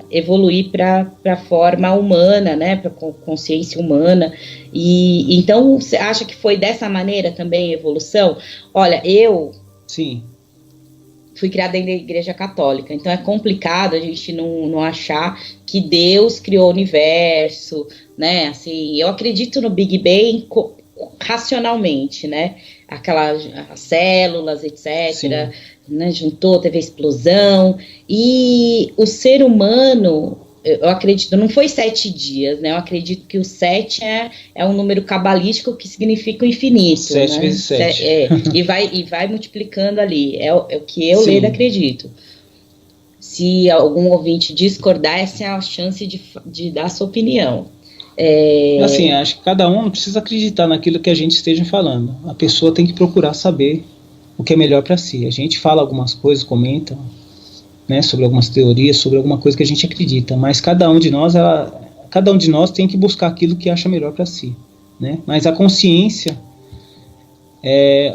evoluir para a forma humana, né, para a consciência humana. E então, você acha que foi dessa maneira também a evolução? Olha, Sim. Fui criada dentro da Igreja Católica, então é complicado a gente não achar que Deus criou o universo, né? Assim, eu acredito no Big Bang racionalmente, né? As células, etc., né? Juntou, teve a explosão, e o ser humano, eu acredito, não foi 7 dias, né? Eu acredito que o 7 é um número cabalístico que significa o infinito. 7 né? vezes 7. E vai multiplicando ali. É o que eu leio e acredito. Se algum ouvinte discordar, essa é a chance de dar sua opinião. Assim, acho que cada um não precisa acreditar naquilo que a gente esteja falando. A pessoa tem que procurar saber o que é melhor para si. A gente fala algumas coisas, comenta, né, sobre algumas teorias, sobre alguma coisa que a gente acredita, mas cada um de nós tem que buscar aquilo que acha melhor para si, né? Mas a consciência é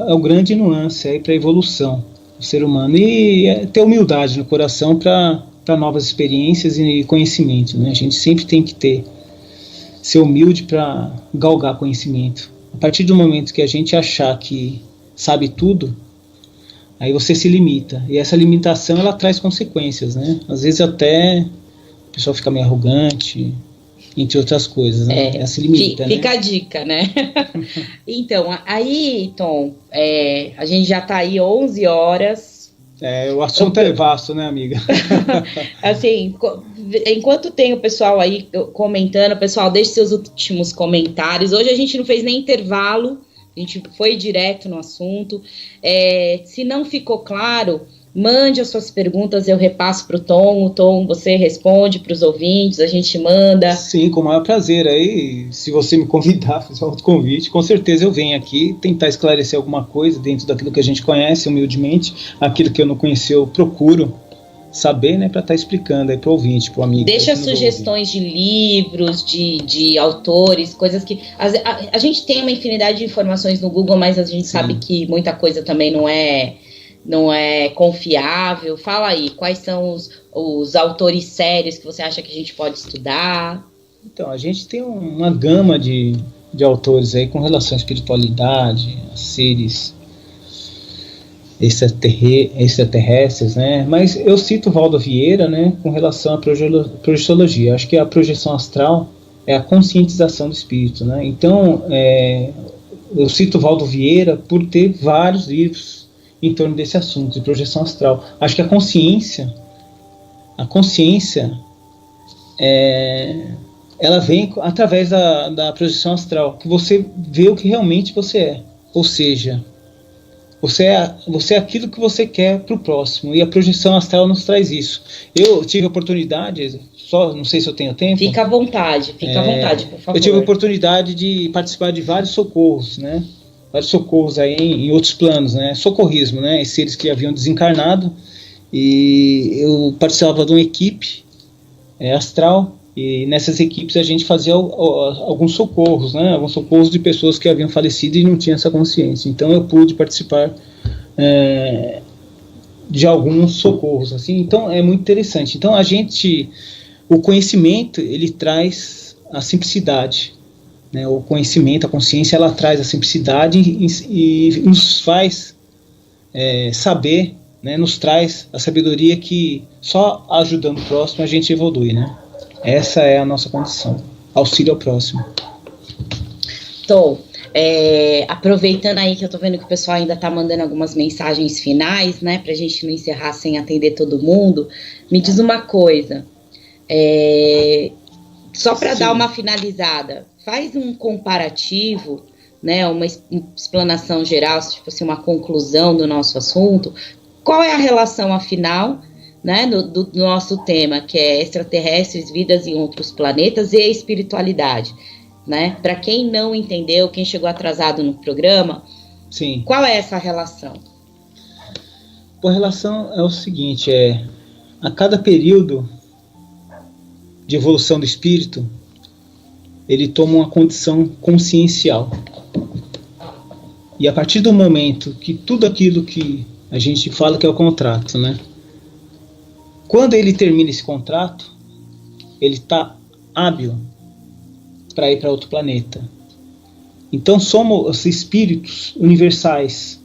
o grande nuance para a evolução do ser humano e ter humildade no coração para novas experiências e conhecimento, né? A gente sempre tem que ser humilde para galgar conhecimento, A partir do momento que a gente achar que sabe tudo, aí você se limita. E essa limitação, ela traz consequências, né? Às vezes até o pessoal fica meio arrogante, entre outras coisas, né? Ela se limita, fica a dica, né? Então, aí, Tom, a gente já está aí 11 horas. O assunto é vasto, né, amiga? Assim, enquanto tem o pessoal aí comentando, pessoal, deixe seus últimos comentários. Hoje a gente não fez nem intervalo, a gente foi direto no assunto. Se não ficou claro, mande as suas perguntas, eu repasso para o Tom, você responde para os ouvintes, a gente manda. Sim, com o maior prazer. Aí, se você me convidar, fizer outro convite, com certeza eu venho aqui tentar esclarecer alguma coisa dentro daquilo que a gente conhece, humildemente. Aquilo que eu não conheci, eu procuro saber, né, para estar explicando aí para o ouvinte, para o amigo. Deixa sugestões de livros, de autores, coisas que... A gente tem uma infinidade de informações no Google, mas a gente sabe que muita coisa também não é confiável. Fala aí, quais são os autores sérios que você acha que a gente pode estudar? Então, a gente tem uma gama de autores aí com relação à espiritualidade, a seres extraterrestres, né? Mas eu cito Valdo Vieira, né, com relação à projeciologia. Acho que a projeção astral é a conscientização do espírito, né? Então, eu cito Valdo Vieira por ter vários livros em torno desse assunto, de projeção astral. Acho que a consciência, ela vem através da projeção astral, que você vê o que realmente você é. Ou seja, você é aquilo que você quer para o próximo, e a projeção astral nos traz isso. Eu tive a oportunidade, não sei se eu tenho tempo. Fica à vontade, por favor. Eu tive a oportunidade de participar de vários socorros, né? Vários socorros aí em outros planos, né? Socorrismo, né? Seres que haviam desencarnado, e eu participava de uma equipe astral, e nessas equipes a gente fazia alguns socorros, né? Alguns socorros de pessoas que haviam falecido e não tinham essa consciência. Então eu pude participar de alguns socorros, assim. Então é muito interessante. Então o conhecimento, ele traz a simplicidade, né? O conhecimento, a consciência, ela traz a simplicidade e nos faz saber, né? Nos traz a sabedoria que só ajudando o próximo a gente evolui, né? Essa é a nossa condição, auxílio ao próximo. Tom, aproveitando aí que eu tô vendo que o pessoal ainda tá mandando algumas mensagens finais, né, pra gente não encerrar sem atender todo mundo, me diz uma coisa, só para dar uma finalizada, faz um comparativo, né, uma explanação geral, tipo assim, uma conclusão do nosso assunto. Qual é a relação, afinal, né, do nosso tema, que é extraterrestres, vidas em outros planetas e a espiritualidade, né? Para quem não entendeu, quem chegou atrasado no programa, sim, qual é essa relação? A relação é o seguinte, a cada período de evolução do espírito, ele toma uma condição consciencial. E a partir do momento que tudo aquilo que a gente fala que é o contrato, né? Quando ele termina esse contrato, ele está hábil para ir para outro planeta. Então somos espíritos universais.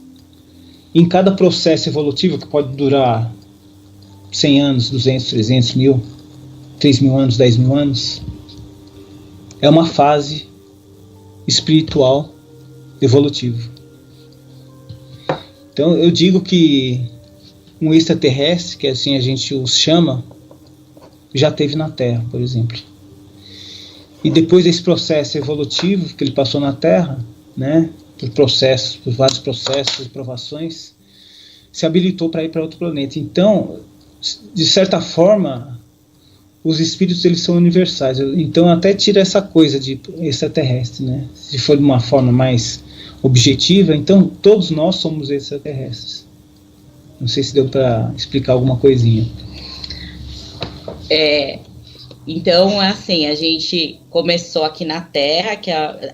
Em cada processo evolutivo, que pode durar 100 anos, 200, 300 mil, 3 mil anos, 10 mil anos, é uma fase espiritual evolutiva. Então eu digo que um extraterrestre, que assim a gente os chama, já esteve na Terra, por exemplo. E depois desse processo evolutivo que ele passou na Terra, né, por vários processos e provações, se habilitou para ir para outro planeta. Então, de certa forma, os espíritos, eles são universais. Então até tira essa coisa de extraterrestre, né? Se for de uma forma mais objetiva, então todos nós somos extraterrestres. Não sei se deu para explicar alguma coisinha. Então, assim, a gente começou aqui na Terra,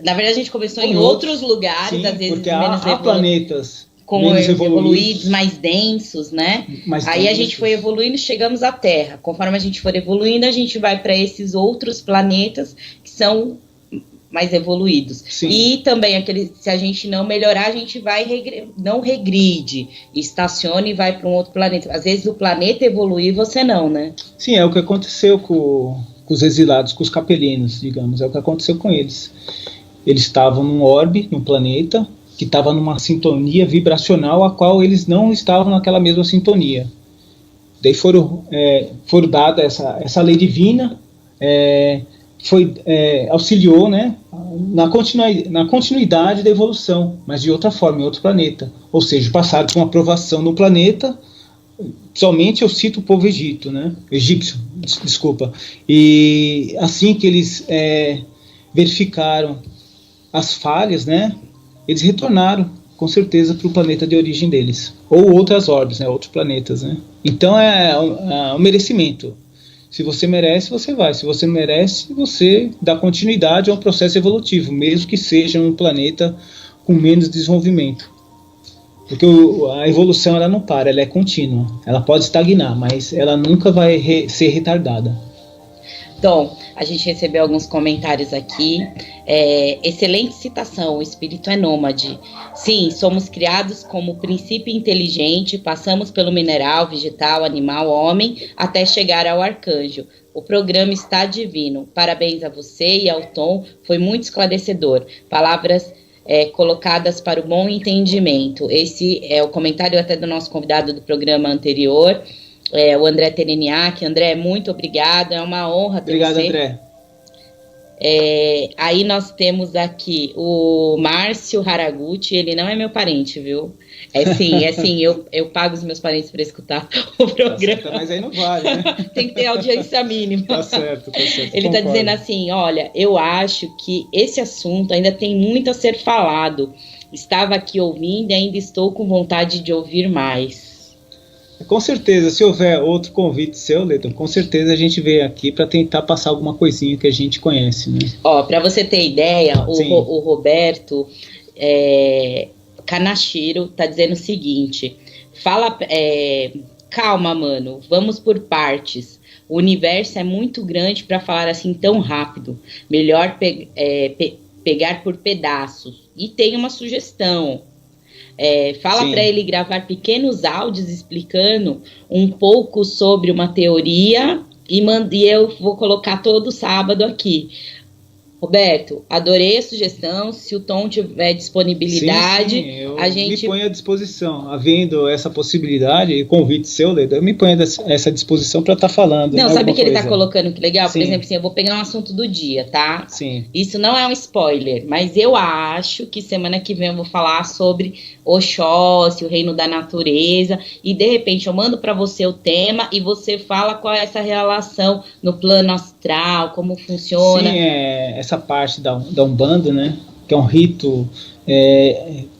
na verdade a gente começou em outros lugares, sim, às vezes porque menos há planetas com menos evoluídos, mais densos, né? Aí a gente foi evoluindo, chegamos à Terra. Conforme a gente for evoluindo, a gente vai para esses outros planetas que são mais evoluídos. Sim. E também, se a gente não melhorar, a gente vai não regride, estaciona e vai para um outro planeta. Às vezes o planeta evolui e você não, né? Sim, é o que aconteceu com os exilados, com os capelinos, digamos, é o que aconteceu com eles. Eles estavam num orbe, num planeta, que estava numa sintonia vibracional, a qual eles não estavam naquela mesma sintonia. Daí foram dada essa lei divina, auxiliou, né, na continuidade da evolução, mas de outra forma, em outro planeta. Ou seja, passaram com aprovação no planeta, somente eu cito o povo egípcio, desculpa. E assim que eles verificaram as falhas, né, eles retornaram com certeza para o planeta de origem deles, ou outras orbes, né, outros planetas, né. Então é um merecimento. Se você merece, você vai. Se você não merece, você dá continuidade a um processo evolutivo, mesmo que seja um planeta com menos desenvolvimento. Porque a evolução ela não para, ela é contínua. Ela pode estagnar, mas ela nunca vai ser retardada. Então, a gente recebeu alguns comentários aqui. Excelente citação, o espírito é nômade. Sim, somos criados como princípio inteligente, passamos pelo mineral, vegetal, animal, homem, até chegar ao arcanjo. O programa está divino. Parabéns a você e ao Tom, foi muito esclarecedor. Palavras colocadas para o bom entendimento. Esse é o comentário até do nosso convidado do programa anterior, o André Tereniak. André, muito obrigado, é uma honra ter Obrigado, você. André. Aí nós temos aqui o Márcio Haraguchi, ele não é meu parente, viu? Sim, eu pago os meus parentes para escutar o programa. Tá, mas aí não vale, né? Tem que ter audiência mínima. Tá certo. Ele está dizendo assim, olha, eu acho que esse assunto ainda tem muito a ser falado. Estava aqui ouvindo e ainda estou com vontade de ouvir mais. Com certeza, se houver outro convite seu, Leton, com certeza a gente veio aqui para tentar passar alguma coisinha que a gente conhece, né? Para você ter ideia, o Roberto Kanashiro tá dizendo o seguinte: calma, mano, vamos por partes. O universo é muito grande para falar assim tão rápido. Melhor pegar por pedaços. E tem uma sugestão. Fala para ele gravar pequenos áudios explicando um pouco sobre uma teoria e eu vou colocar todo sábado aqui. Roberto, adorei a sugestão. Se o Tom tiver disponibilidade, sim, eu a gente me ponho à disposição. Havendo essa possibilidade e convite seu, eu me ponho a essa disposição para estar falando. Não, sabe o que ele está colocando que legal? Sim. Por exemplo, assim, eu vou pegar um assunto do dia, tá? Sim. Isso não é um spoiler, mas eu acho que semana que vem eu vou falar sobre Oxóssi, o reino da natureza, e de repente eu mando para você o tema e você fala qual é essa relação no plano astral, como funciona. Sim, essa parte da Umbanda, né, que é um rito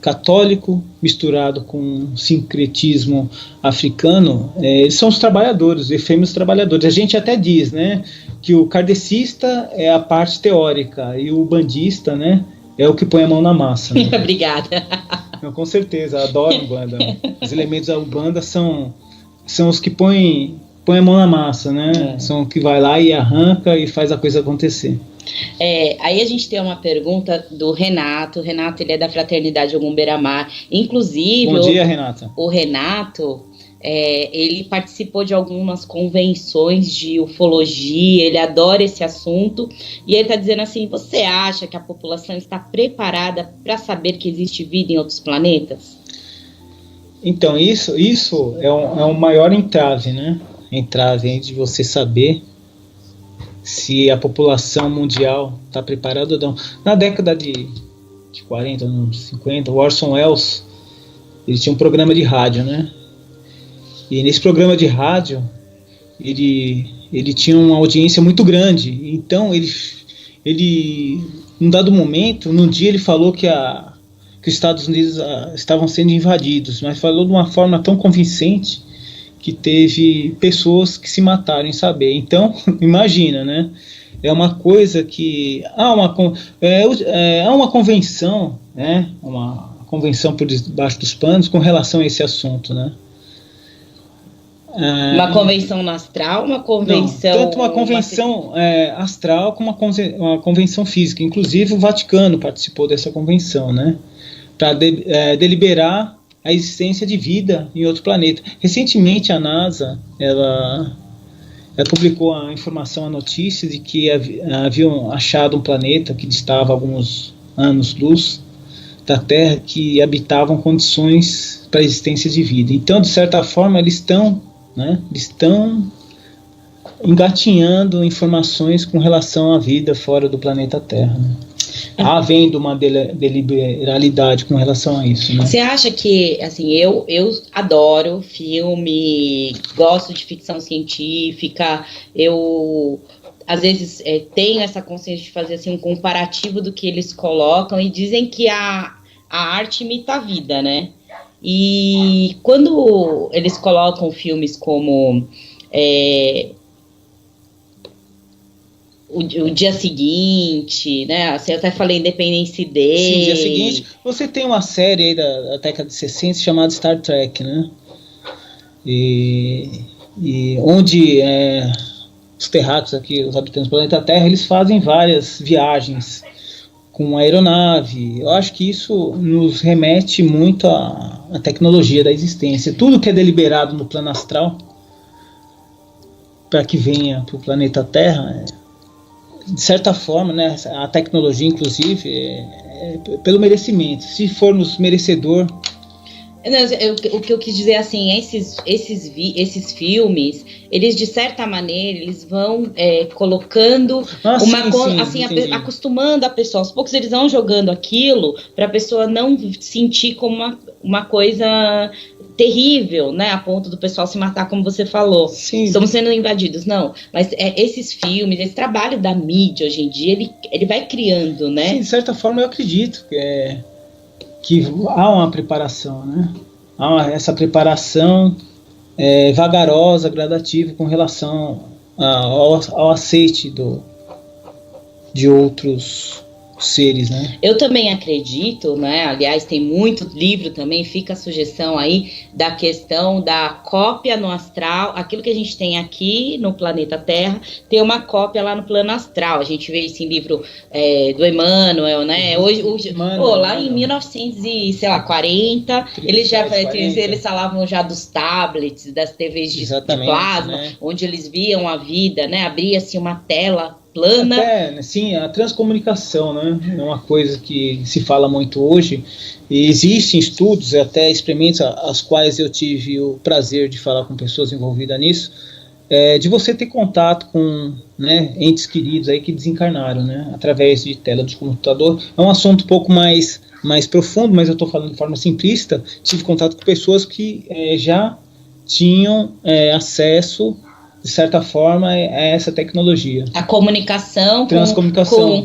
católico misturado com sincretismo africano. Eles são os trabalhadores, os efêmeros trabalhadores. A gente até diz, né, que o kardecista é a parte teórica e o bandista, né, é o que põe a mão na massa. Né? Obrigada. Não, com certeza, adoro Umbanda. Os elementos da Umbanda são os que põem a mão na massa, né? São o que vai lá e arranca e faz a coisa acontecer. Aí a gente tem uma pergunta do Renato. O Renato, ele é da Fraternidade Ogum Beira-Mar. Inclusive... Bom dia, Renata. O Renato, ele participou de algumas convenções de ufologia, ele adora esse assunto, e ele está dizendo assim, você acha que a população está preparada para saber que existe vida em outros planetas? Então, isso é um maior entrave, né? Entrave de você saber se a população mundial está preparada ou não. Na década de 40, anos 50, o Orson Welles, ele tinha um programa de rádio, né? E nesse programa de rádio, ele tinha uma audiência muito grande. Então, ele num dado momento, num dia ele falou que os Estados Unidos estavam sendo invadidos, mas falou de uma forma tão convincente que teve pessoas que se mataram em saber. Então, imagina, né? É uma coisa que... Há uma convenção, né? Uma convenção por debaixo dos panos com relação a esse assunto, né? Uma convenção no astral, uma convenção... Não, tanto uma convenção astral como uma convenção física. Inclusive o Vaticano participou dessa convenção, né? Para deliberar a existência de vida em outro planeta. Recentemente a NASA ela publicou a informação, a notícia de que haviam achado um planeta que distava alguns anos-luz da Terra, que habitavam condições para a existência de vida. Então, de certa forma, eles estão engatinhando informações com relação à vida fora do planeta Terra, né? Havendo uma deliberalidade com relação a isso, né? Você acha que, assim, eu adoro filme, gosto de ficção científica, eu às vezes tenho essa consciência de fazer assim, um comparativo do que eles colocam e dizem que a arte imita a vida, né? E quando eles colocam filmes como o Dia Seguinte, né? Você até falei Independence Day. Sim, Dia Seguinte. Você tem uma série aí da década de 60 chamada Star Trek, né? E onde os terráqueos aqui, os habitantes do planeta Terra, eles fazem várias viagens com aeronave. Eu acho que isso nos remete muito à tecnologia da existência. Tudo que é deliberado no plano astral para que venha para o planeta Terra, de certa forma, né, a tecnologia, inclusive, pelo merecimento. Se formos merecedor... O que eu quis dizer assim, esses filmes, eles de certa maneira eles vão colocando acostumando a pessoa, aos poucos eles vão jogando aquilo para a pessoa não sentir como uma coisa terrível, né, a ponto do pessoal se matar, como você falou. Sim. Estamos sendo invadidos, não, mas esses filmes, esse trabalho da mídia hoje em dia, ele vai criando, né? Sim, de certa forma eu acredito que há uma preparação, né? Há essa preparação vagarosa, gradativa, com relação ao aceite de outros seres, né? Eu também acredito, né? Aliás, tem muito livro também, fica a sugestão aí da questão da cópia no astral. Aquilo que a gente tem aqui no planeta Terra, tem uma cópia lá no plano astral. A gente vê isso em livro do Emmanuel, né? Hoje lá em 1940, eles falavam já dos tablets, das TVs de plasma, né? Onde eles viam a vida, né? Abria-se uma tela plana. Sim, a transcomunicação, né? É uma coisa que se fala muito hoje. E existem estudos, até experimentos, aos quais eu tive o prazer de falar com pessoas envolvidas nisso, de você ter contato com, né, entes queridos aí que desencarnaram, né? Através de tela de computador. É um assunto um pouco mais profundo, mas eu estou falando de forma simplista. Tive contato com pessoas que já tinham acesso, de certa forma, essa tecnologia. A comunicação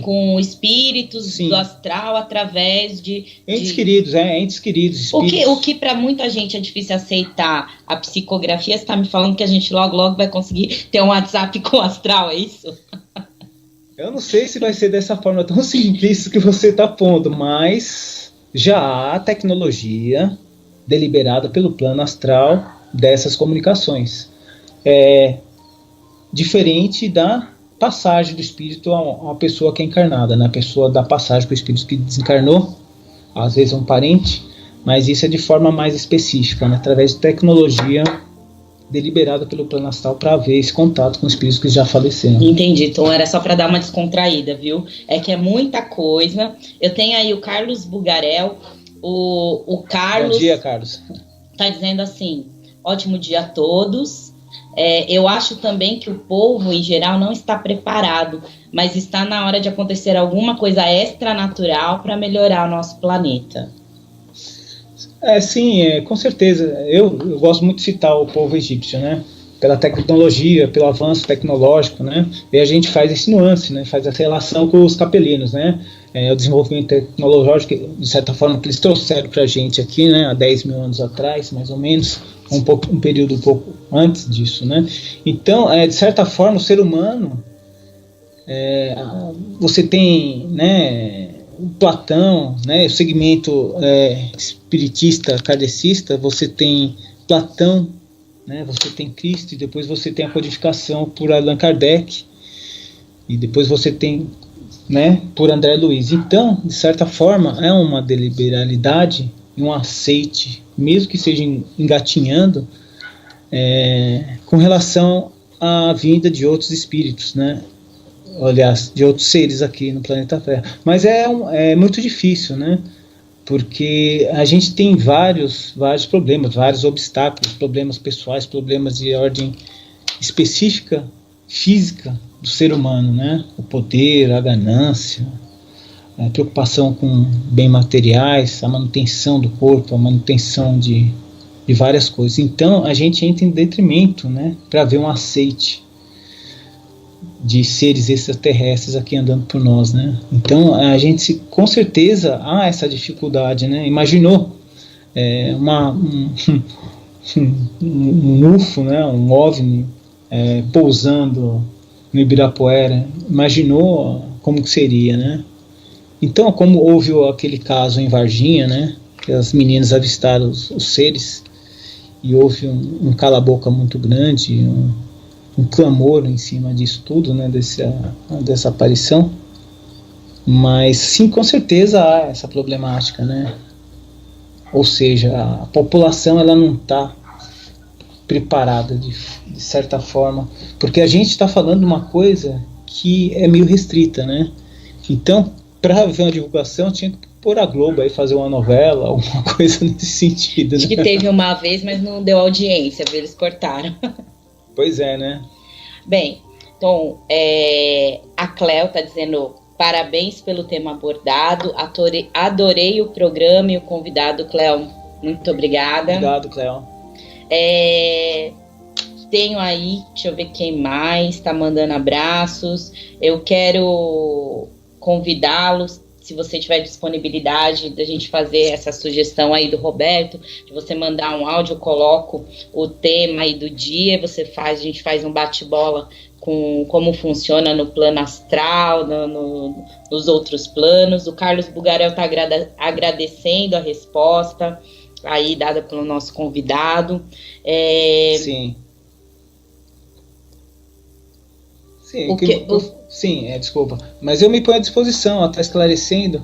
com espíritos, sim, do astral através de... Entes queridos, espíritos. O que para muita gente é difícil aceitar a psicografia, você está me falando que a gente logo vai conseguir ter um WhatsApp com o astral, é isso? Eu não sei se vai ser dessa forma tão simples que você está pondo, mas já há tecnologia deliberada pelo plano astral dessas comunicações. Diferente da passagem do espírito a uma pessoa que é encarnada, né? A pessoa dá passagem para o espírito que desencarnou, às vezes é um parente, mas isso é de forma mais específica, né? Através de tecnologia deliberada pelo plano astral para haver esse contato com espíritos que já faleceram. Entendi, então era só para dar uma descontraída, viu? É que é muita coisa. Eu tenho aí o Carlos Bugarel, o Carlos... Bom dia, Carlos. Tá dizendo assim, ótimo dia a todos. Eu acho também que o povo, em geral, não está preparado, mas está na hora de acontecer alguma coisa extranatural para melhorar o nosso planeta. Sim, com certeza. Eu gosto muito de citar o povo egípcio, né? Pela tecnologia, pelo avanço tecnológico, né? E a gente faz esse nuance, né? Faz essa relação com os capelinos, né? O desenvolvimento tecnológico, de certa forma, que eles trouxeram para a gente aqui, né? Há 10 mil anos atrás, mais ou menos, um período um pouco antes disso, né? Então, de certa forma, o ser humano, você tem, né, o Platão, né, o segmento espiritista, kardecista, você tem Platão, né? Você tem Cristo, e depois você tem a codificação por Allan Kardec, e depois você tem, né, por André Luiz. Então, de certa forma, é uma deliberalidade e um aceite, mesmo que seja engatinhando, com relação à vinda de outros espíritos, né? Aliás, de outros seres aqui no planeta Terra. Mas é muito difícil, né? Porque a gente tem vários problemas, vários obstáculos, problemas pessoais, problemas de ordem específica, física do ser humano, né? O poder, a ganância, a preocupação com bens materiais, a manutenção do corpo, a manutenção de várias coisas. Então a gente entra em detrimento, né? Para ver um aceite de seres extraterrestres aqui andando por nós, né? Então a gente com certeza há essa dificuldade, né? Imaginou um UFO, né? Um OVNI pousando no Ibirapuera, imaginou como que seria, né? Então, como houve aquele caso em Varginha, né? Que as meninas avistaram os seres e houve um cala-boca muito grande, um clamor em cima disso tudo, né, dessa aparição. Mas sim, com certeza há essa problemática, né? Ou seja, a população ela não está preparada de certa forma, porque a gente está falando uma coisa que é meio restrita, né? Então, para ver uma divulgação, tinha que pôr a Globo aí, fazer uma novela, alguma coisa nesse sentido. Acho que teve uma vez, mas não deu audiência, viu? Eles cortaram. Pois é, né? Bem, então, a Cléo está dizendo parabéns pelo tema abordado, adorei o programa e o convidado, Cléo, muito obrigada. Obrigado, Cléo. Tenho aí, deixa eu ver quem mais está mandando abraços. Eu quero convidá-los, se você tiver disponibilidade da gente fazer essa sugestão aí do Roberto, de você mandar um áudio, eu coloco o tema aí do dia, a gente faz um bate-bola com como funciona no plano astral, nos outros planos. O Carlos Bugarel está agradecendo a resposta aí dada pelo nosso convidado. Sim. Sim, desculpa. Mas eu me ponho à disposição, até esclarecendo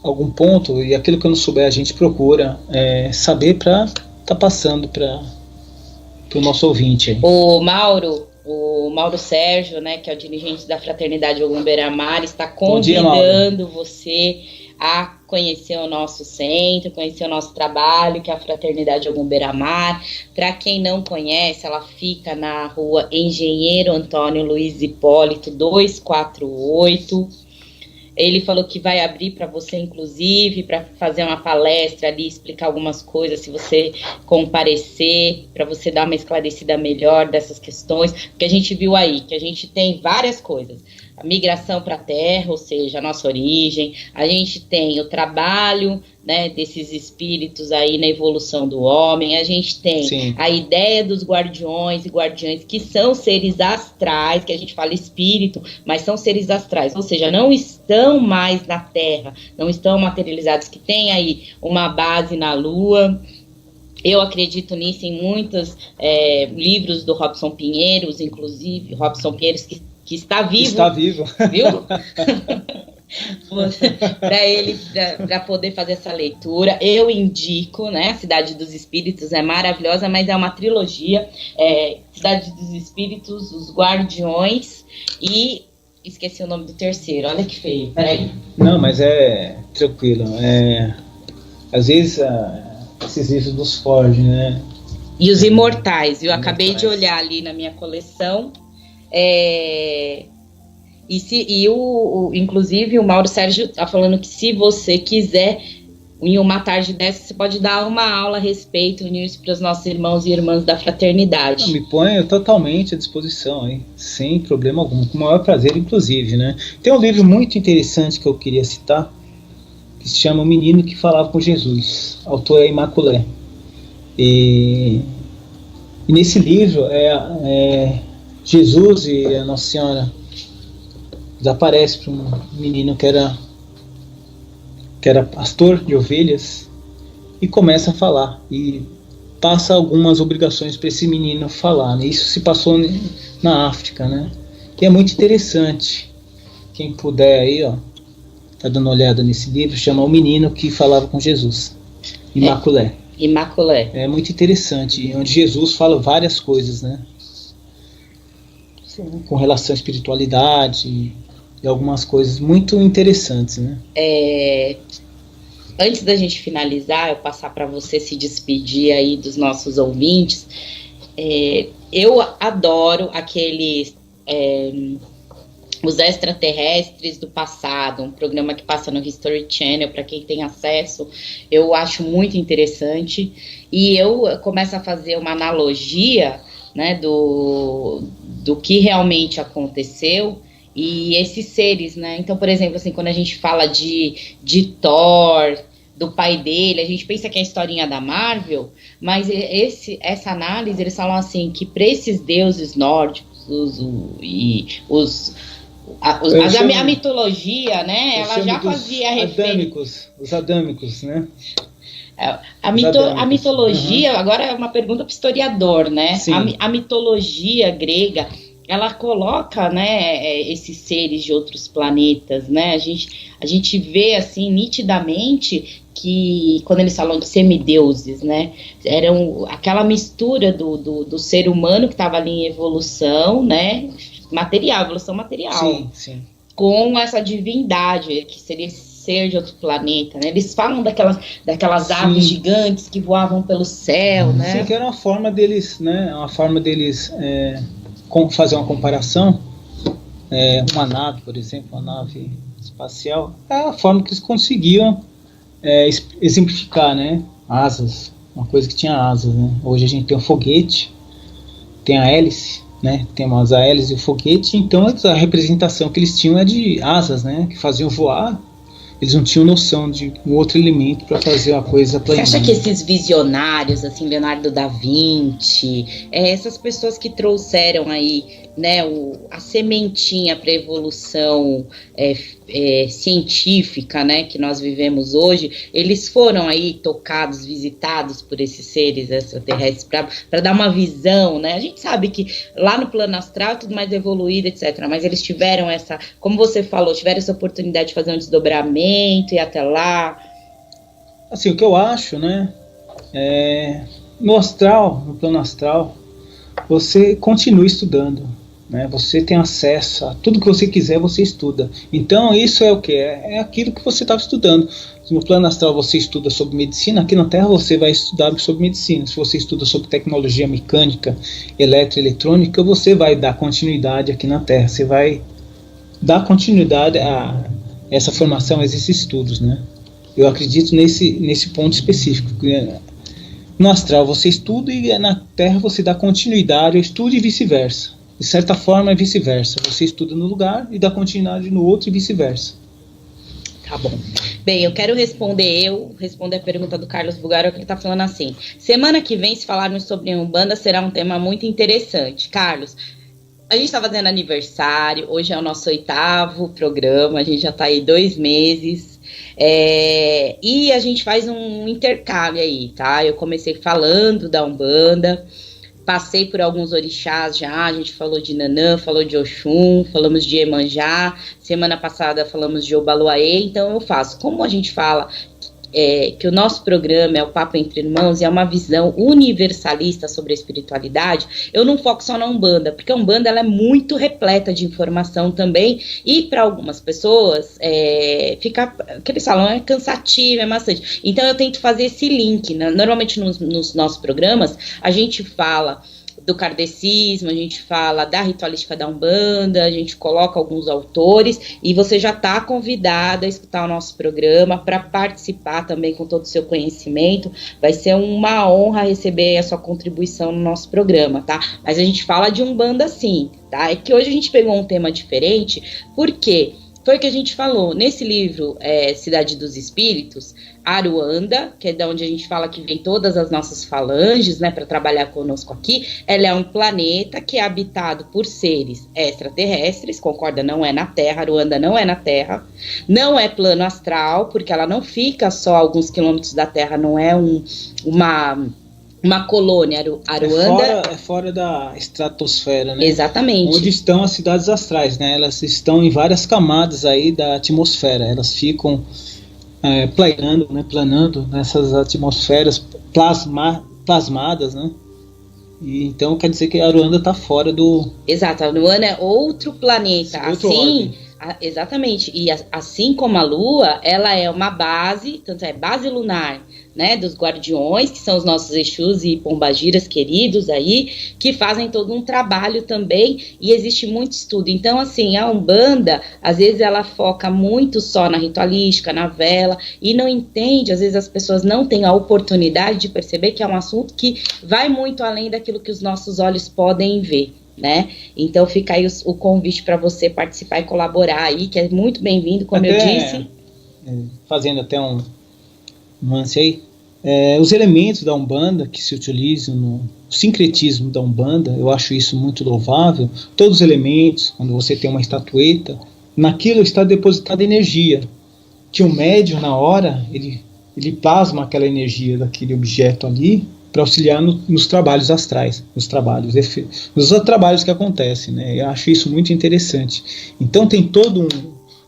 algum ponto, e aquilo que eu não souber a gente procura saber para tá passando para o nosso ouvinte aí. O Mauro Sérgio, né, que é o dirigente da Fraternidade Ogum Beira-Mar, está convidando você a conhecer o nosso centro, conhecer o nosso trabalho, que é a Fraternidade Ogum Beira-Mar. Para quem não conhece, ela fica na rua Engenheiro Antônio Luiz Hipólito 248. Ele falou que vai abrir para você, inclusive, para fazer uma palestra ali, explicar algumas coisas, se você comparecer, para você dar uma esclarecida melhor dessas questões, porque a gente viu aí que a gente tem várias coisas. A migração para a Terra, ou seja, a nossa origem, a gente tem o trabalho, né, desses espíritos aí na evolução do homem, a gente tem Sim. a ideia dos guardiões e guardiães, que são seres astrais, que a gente fala espírito, mas são seres astrais, ou seja, não estão mais na Terra, não estão materializados, que tem aí uma base na Lua. Eu acredito nisso em muitos livros do Robson Pinheiros, inclusive, Robson Pinheiros, que está vivo. Está vivo. Viu? Para ele, para poder fazer essa leitura, eu indico, né? A Cidade dos Espíritos é maravilhosa, mas é uma trilogia. Cidade dos Espíritos, Os Guardiões e esqueci o nome do terceiro. Olha que feio. Peraí. Não, mas é tranquilo. Às vezes esses livros nos fogem, né? E Os Imortais. Eu acabei de olhar ali na minha coleção. Inclusive o Mauro Sérgio está falando que se você quiser, em uma tarde dessa, você pode dar uma aula a respeito nisso para os nossos irmãos e irmãs da fraternidade. Eu me ponho totalmente à disposição, hein? Sem problema algum, com o maior prazer, inclusive, né? Tem um livro muito interessante que eu queria citar, que se chama O Menino que Falava com Jesus. O autor é Imaculé. E nesse livro Jesus e a Nossa Senhora desaparece para um menino que era pastor de ovelhas e começa a falar. E passa algumas obrigações para esse menino falar, né? Isso se passou na África, né? Que é muito interessante. Quem puder aí, ó, tá dando uma olhada nesse livro, chama O Menino que Falava com Jesus, Imaculé. Imaculé. É muito interessante, onde Jesus fala várias coisas, né? Com relação à espiritualidade e algumas coisas muito interessantes, né? Antes da gente finalizar, eu passar para você se despedir aí dos nossos ouvintes, eu adoro aqueles os extraterrestres do passado, um programa que passa no History Channel, para quem tem acesso, eu acho muito interessante, e eu começo a fazer uma analogia, né, do que realmente aconteceu, e esses seres, né, então, por exemplo, assim, quando a gente fala de Thor, do pai dele, a gente pensa que é a historinha da Marvel, mas essa análise, eles falam assim, que para esses deuses nórdicos, a mitologia, né, ela já fazia referência. Os adâmicos, né? A mitologia, agora é uma pergunta para o historiador, né? A mitologia grega, ela coloca, né, esses seres de outros planetas, né? A gente vê assim nitidamente que quando eles falam de semideuses, né, eram aquela mistura do ser humano que estava ali em evolução, né? Evolução material, sim. Com essa divindade que seria esse ser de outro planeta, né? Eles falam daquelas aves gigantes que voavam pelo céu, né? Sim, que era uma forma deles, né? Fazer uma comparação, uma nave, por exemplo, uma nave espacial, é a forma que eles conseguiam exemplificar, né? Asas, uma coisa que tinha asas, né? Hoje a gente tem um foguete, tem a hélice, né? Temos a hélice e o foguete, então a representação que eles tinham é de asas, né? Que faziam voar. Eles não tinham noção de um outro elemento para fazer a coisa planejar. Você acha que esses visionários, assim, Leonardo da Vinci, essas pessoas que trouxeram aí, né, a sementinha para a evolução científica, né, que nós vivemos hoje, eles foram aí tocados, visitados por esses seres extraterrestres para dar uma visão, né? A gente sabe que lá no plano astral é tudo mais evoluído, etc. Mas eles tiveram como você falou, tiveram essa oportunidade de fazer um desdobramento e até lá. Assim, o que eu acho, né, no plano astral, você continua estudando, né? Você tem acesso a tudo que você quiser, você estuda. Então isso é o que? É aquilo que você estava estudando. Se no plano astral você estuda sobre medicina, aqui na Terra você vai estudar sobre medicina. Se você estuda sobre tecnologia mecânica, eletroeletrônica, você vai dar continuidade aqui na Terra. Você vai dar continuidade a essa formação, a esses estudos, né? Eu acredito nesse ponto específico. No astral você estuda e na Terra você dá continuidade ao estudo e vice-versa. De certa forma é vice-versa. Você estuda no lugar e dá continuidade no outro e vice-versa. Tá bom. Bem, eu quero responder a pergunta do Carlos Bugaro, que ele está falando assim. Semana que vem, se falarmos sobre Umbanda, será um tema muito interessante. Carlos, a gente está fazendo aniversário, hoje é o nosso 8º programa, a gente já está aí 2 meses. E a gente faz um intercâmbio aí, tá? Eu comecei falando da Umbanda, passei por alguns orixás já, a gente falou de Nanã, falou de Oxum, falamos de Iemanjá, semana passada falamos de Obaluaê, então eu faço, como a gente fala que o nosso programa é o Papo Entre Irmãos e é uma visão universalista sobre a espiritualidade, eu não foco só na Umbanda, porque a Umbanda ela é muito repleta de informação também, e para algumas pessoas fica, o que eles falam, é cansativo, é maçante. Então eu tento fazer esse link, né? Normalmente nos nossos programas a gente fala do kardecismo, a gente fala da ritualística da Umbanda, a gente coloca alguns autores, e você já está convidada a escutar o nosso programa para participar também com todo o seu conhecimento. Vai ser uma honra receber a sua contribuição no nosso programa, tá? Mas a gente fala de Umbanda sim, tá? É que hoje a gente pegou um tema diferente, porque foi o que a gente falou nesse livro, Cidade dos Espíritos, Aruanda, que é de onde a gente fala que vem todas as nossas falanges, né, para trabalhar conosco aqui. Ela é um planeta que é habitado por seres extraterrestres, concorda? Não é na Terra, Aruanda não é na Terra, não é plano astral, porque ela não fica só a alguns quilômetros da Terra, não é uma colônia, Aruanda. É fora da estratosfera, né? Exatamente. Onde estão as cidades astrais, né? Elas estão em várias camadas aí da atmosfera. Elas ficam planando nessas atmosferas plasmadas, né? E então quer dizer que a Aruanda está fora do... Exato, a Aruanda é outro planeta. Exatamente. E assim como a Lua, ela é uma base, tanto é base lunar, né, dos guardiões, que são os nossos Exus e Pombagiras queridos aí, que fazem todo um trabalho também, e existe muito estudo. Então, assim, a Umbanda, às vezes ela foca muito só na ritualística, na vela, e não entende, às vezes as pessoas não têm a oportunidade de perceber que é um assunto que vai muito além daquilo que os nossos olhos podem ver, né? Então fica aí o convite para você participar e colaborar aí, que é muito bem-vindo, como eu disse. Fazendo até um lance aí, os elementos da Umbanda que se utilizam no sincretismo da Umbanda, eu acho isso muito louvável. Todos os elementos, quando você tem uma estatueta, naquilo está depositada energia, que o médium, na hora, ele plasma aquela energia daquele objeto ali, para auxiliar nos trabalhos astrais, nos trabalhos que acontecem, né? Eu acho isso muito interessante. Então tem todo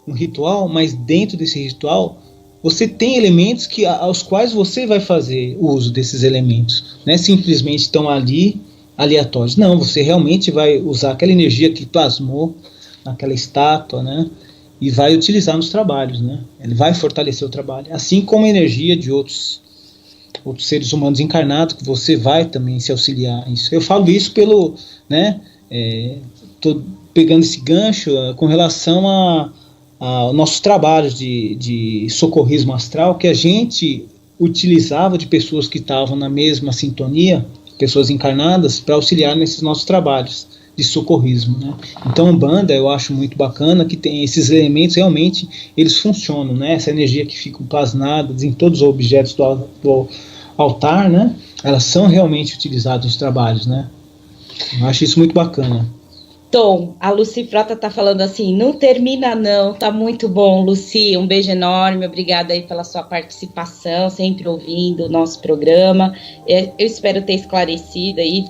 um ritual, mas dentro desse ritual você tem elementos aos quais você vai fazer uso desses elementos, não é simplesmente estão ali aleatórios. Não, você realmente vai usar aquela energia que plasmou naquela estátua, né? E vai utilizar nos trabalhos, né? Ele vai fortalecer o trabalho, assim como a energia de outros seres humanos encarnados, que você vai também se auxiliar nisso. Eu falo isso tô pegando esse gancho com relação a nossos trabalhos de socorrismo astral, que a gente utilizava de pessoas que estavam na mesma sintonia, pessoas encarnadas, para auxiliar nesses nossos trabalhos de socorrismo, né? Então a Umbanda eu acho muito bacana, que tem esses elementos, realmente eles funcionam, né? Essa energia que fica plasmada em todos os objetos do altar, né? Elas são realmente utilizadas nos trabalhos, né? Eu acho isso muito bacana. Tom, a Lucy Frota tá falando assim, não termina não, tá muito bom, Lucy, um beijo enorme, obrigada aí pela sua participação, sempre ouvindo o nosso programa. Eu espero ter esclarecido aí,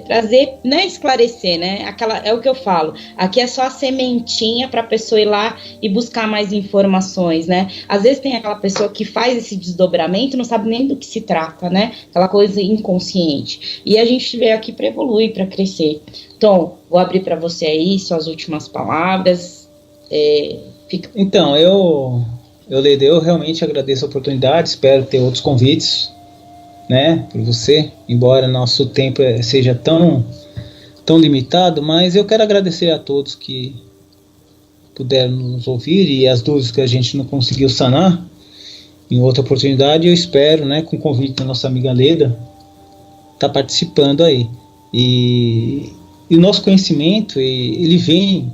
trazer, não é esclarecer, né, é o que eu falo, aqui é só a sementinha para a pessoa ir lá e buscar mais informações, né, às vezes tem aquela pessoa que faz esse desdobramento, não sabe nem do que se trata, né, aquela coisa inconsciente, e a gente veio aqui para evoluir, para crescer. Tom, vou abrir para você aí suas últimas palavras. Então, eu realmente agradeço a oportunidade, espero ter outros convites, né, por você, embora nosso tempo seja tão limitado, mas eu quero agradecer a todos que puderam nos ouvir e as dúvidas que a gente não conseguiu sanar. Em outra oportunidade, eu espero, né, com o convite da nossa amiga Leda, estar participando aí. E o nosso conhecimento, ele vem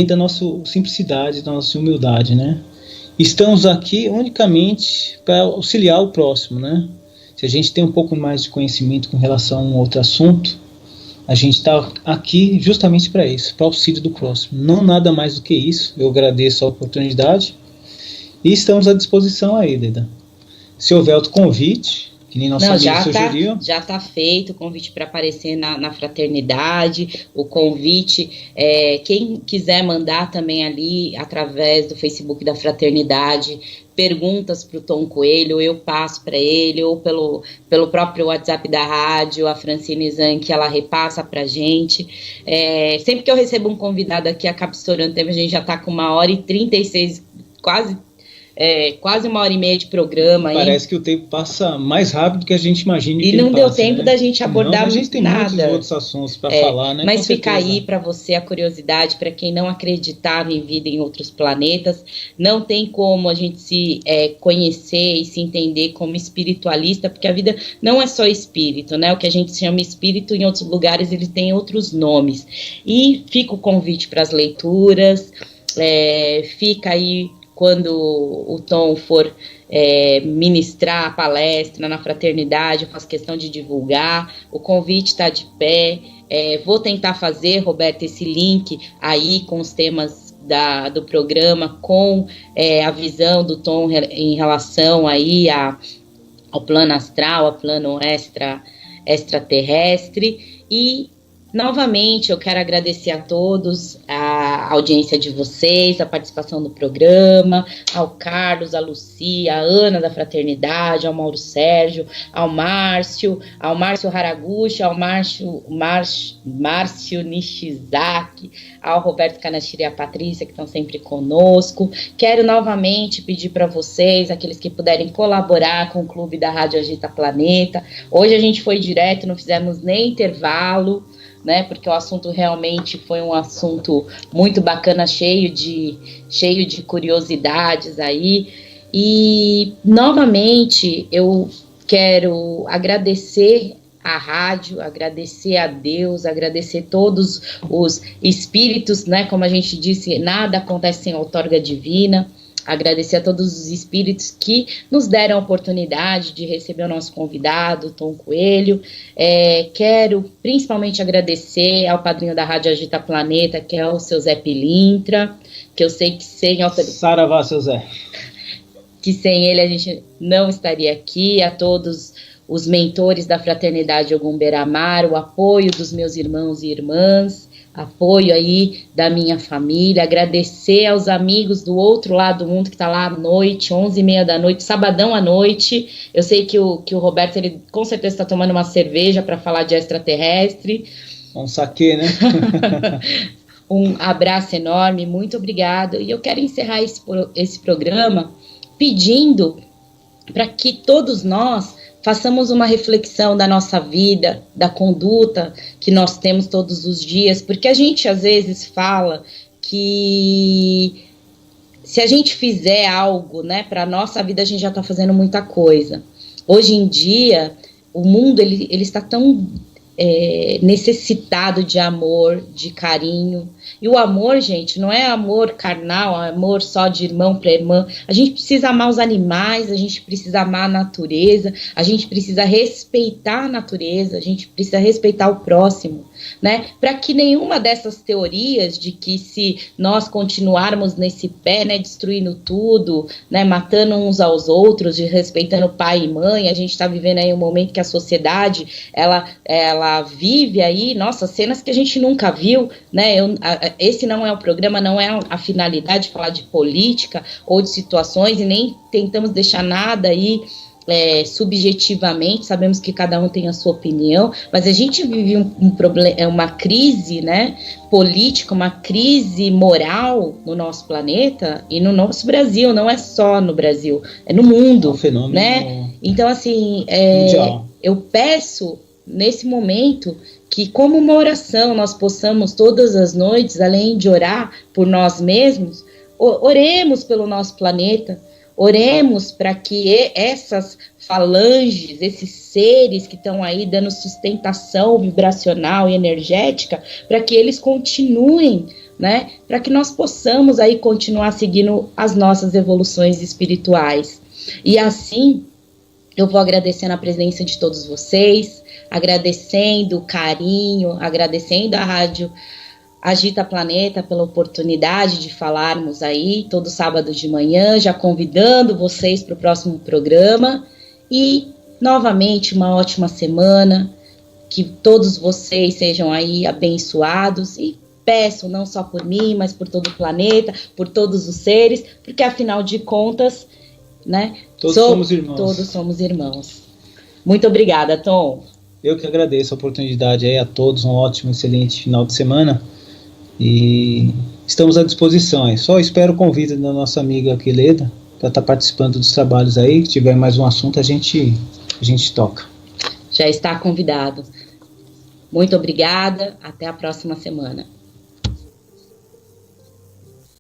da nossa simplicidade, da nossa humildade, né? Estamos aqui unicamente para auxiliar o próximo, né? Se a gente tem um pouco mais de conhecimento com relação a um outro assunto, a gente está aqui justamente para isso, para o auxílio do próximo. Não nada mais do que isso. Eu agradeço a oportunidade e estamos à disposição aí, Leda. Se houver outro convite, que nem nosso amigo sugeriu. Já está feito o convite para aparecer na fraternidade, o convite, quem quiser mandar também ali, através do Facebook da fraternidade, perguntas para o Tom Coelho, eu passo para ele, ou pelo próprio WhatsApp da rádio, a Francine Zan, que ela repassa para a gente. Sempre que eu recebo um convidado aqui, acaba estourando o tempo, a gente já está com 1h36, quase 1h30 de programa. Parece que o tempo passa mais rápido que a gente imagina. E não deu tempo, né, da gente abordar nada. A gente tem muitos outros assuntos para falar, né? Mas fica aí para você a curiosidade, para quem não acreditava em vida em outros planetas. Não tem como a gente se conhecer e se entender como espiritualista, porque a vida não é só espírito, né? O que a gente chama espírito, em outros lugares ele tem outros nomes. E fica o convite para as leituras, fica aí quando o Tom for ministrar a palestra na fraternidade, eu faço questão de divulgar, o convite está de pé, vou tentar fazer, Roberto, esse link aí com os temas do programa, com a visão do Tom em relação aí ao plano astral, ao plano extraterrestre. E novamente eu quero agradecer a todos, a audiência de vocês, a participação no programa, ao Carlos, a Lucia, a Ana da Fraternidade, ao Mauro Sérgio, ao Márcio Haraguchi, ao Márcio Nishizaki, ao Roberto Kanashiro e a Patrícia, que estão sempre conosco. Quero novamente pedir para vocês, aqueles que puderem colaborar com o Clube da Rádio Agita Planeta. Hoje a gente foi direto, não fizemos nem intervalo, né, porque o assunto realmente foi um assunto muito bacana, cheio de curiosidades aí. E, novamente, eu quero agradecer a rádio, agradecer a Deus, agradecer todos os espíritos, né, como a gente disse, nada acontece sem outorga divina. Agradecer a todos os espíritos que nos deram a oportunidade de receber o nosso convidado, Tom Coelho. Quero principalmente agradecer ao padrinho da Rádio Agita Planeta, que é o seu Zé Pilintra, que eu sei que sem autorização... Saravá, seu Zé. Que sem ele a gente não estaria aqui. A todos os mentores da Fraternidade Ogum Beira-Mar, o apoio dos meus irmãos e irmãs, apoio aí da minha família, agradecer aos amigos do outro lado do mundo que está lá à noite, 11h30 da noite, sabadão à noite. Eu sei que o Roberto, ele com certeza está tomando uma cerveja para falar de extraterrestre. Um saquê, né? Um abraço enorme, muito obrigada. E eu quero encerrar esse programa pedindo para que todos nós façamos uma reflexão da nossa vida, da conduta que nós temos todos os dias, porque a gente às vezes fala que se a gente fizer algo, né, para a nossa vida, a gente já está fazendo muita coisa. Hoje em dia, o mundo ele está tão necessitado de amor, de carinho. E o amor, gente, não é amor carnal, é amor só de irmão para irmã. A gente precisa amar os animais, a gente precisa amar a natureza, a gente precisa respeitar a natureza, a gente precisa respeitar o próximo, né? Para que nenhuma dessas teorias de que se nós continuarmos nesse pé, né, destruindo tudo, né, matando uns aos outros, desrespeitando pai e mãe, a gente está vivendo aí um momento que a sociedade, ela vive aí, nossa, cenas que a gente nunca viu, né? Esse não é o programa, não é a finalidade de falar de política ou de situações, e nem tentamos deixar nada aí subjetivamente. Sabemos que cada um tem a sua opinião, mas a gente vive uma crise, né, política, uma crise moral no nosso planeta e no nosso Brasil. Não é só no Brasil, é no mundo, um fenômeno, né? Então, assim, eu peço nesse momento que, como uma oração, nós possamos todas as noites, além de orar por nós mesmos, oremos pelo nosso planeta, oremos para que essas falanges, esses seres que estão aí dando sustentação vibracional e energética, para que eles continuem, né, para que nós possamos aí continuar seguindo as nossas evoluções espirituais. E assim, eu vou agradecendo a presença de todos vocês, agradecendo o carinho, agradecendo a Rádio Agita Planeta pela oportunidade de falarmos aí todo sábado de manhã, já convidando vocês para o próximo programa. E, novamente, uma ótima semana, que todos vocês sejam aí abençoados, e peço não só por mim, mas por todo o planeta, por todos os seres, porque, afinal de contas, né, todos somos irmãos. Todos somos irmãos. Muito obrigada, Tom. Eu que agradeço a oportunidade aí a todos, um ótimo, excelente final de semana, e estamos à disposição aí. Só espero o convite da nossa amiga Queleda para estar participando dos trabalhos aí. Se tiver mais um assunto, a gente toca. Já está convidado. Muito obrigada, até a próxima semana.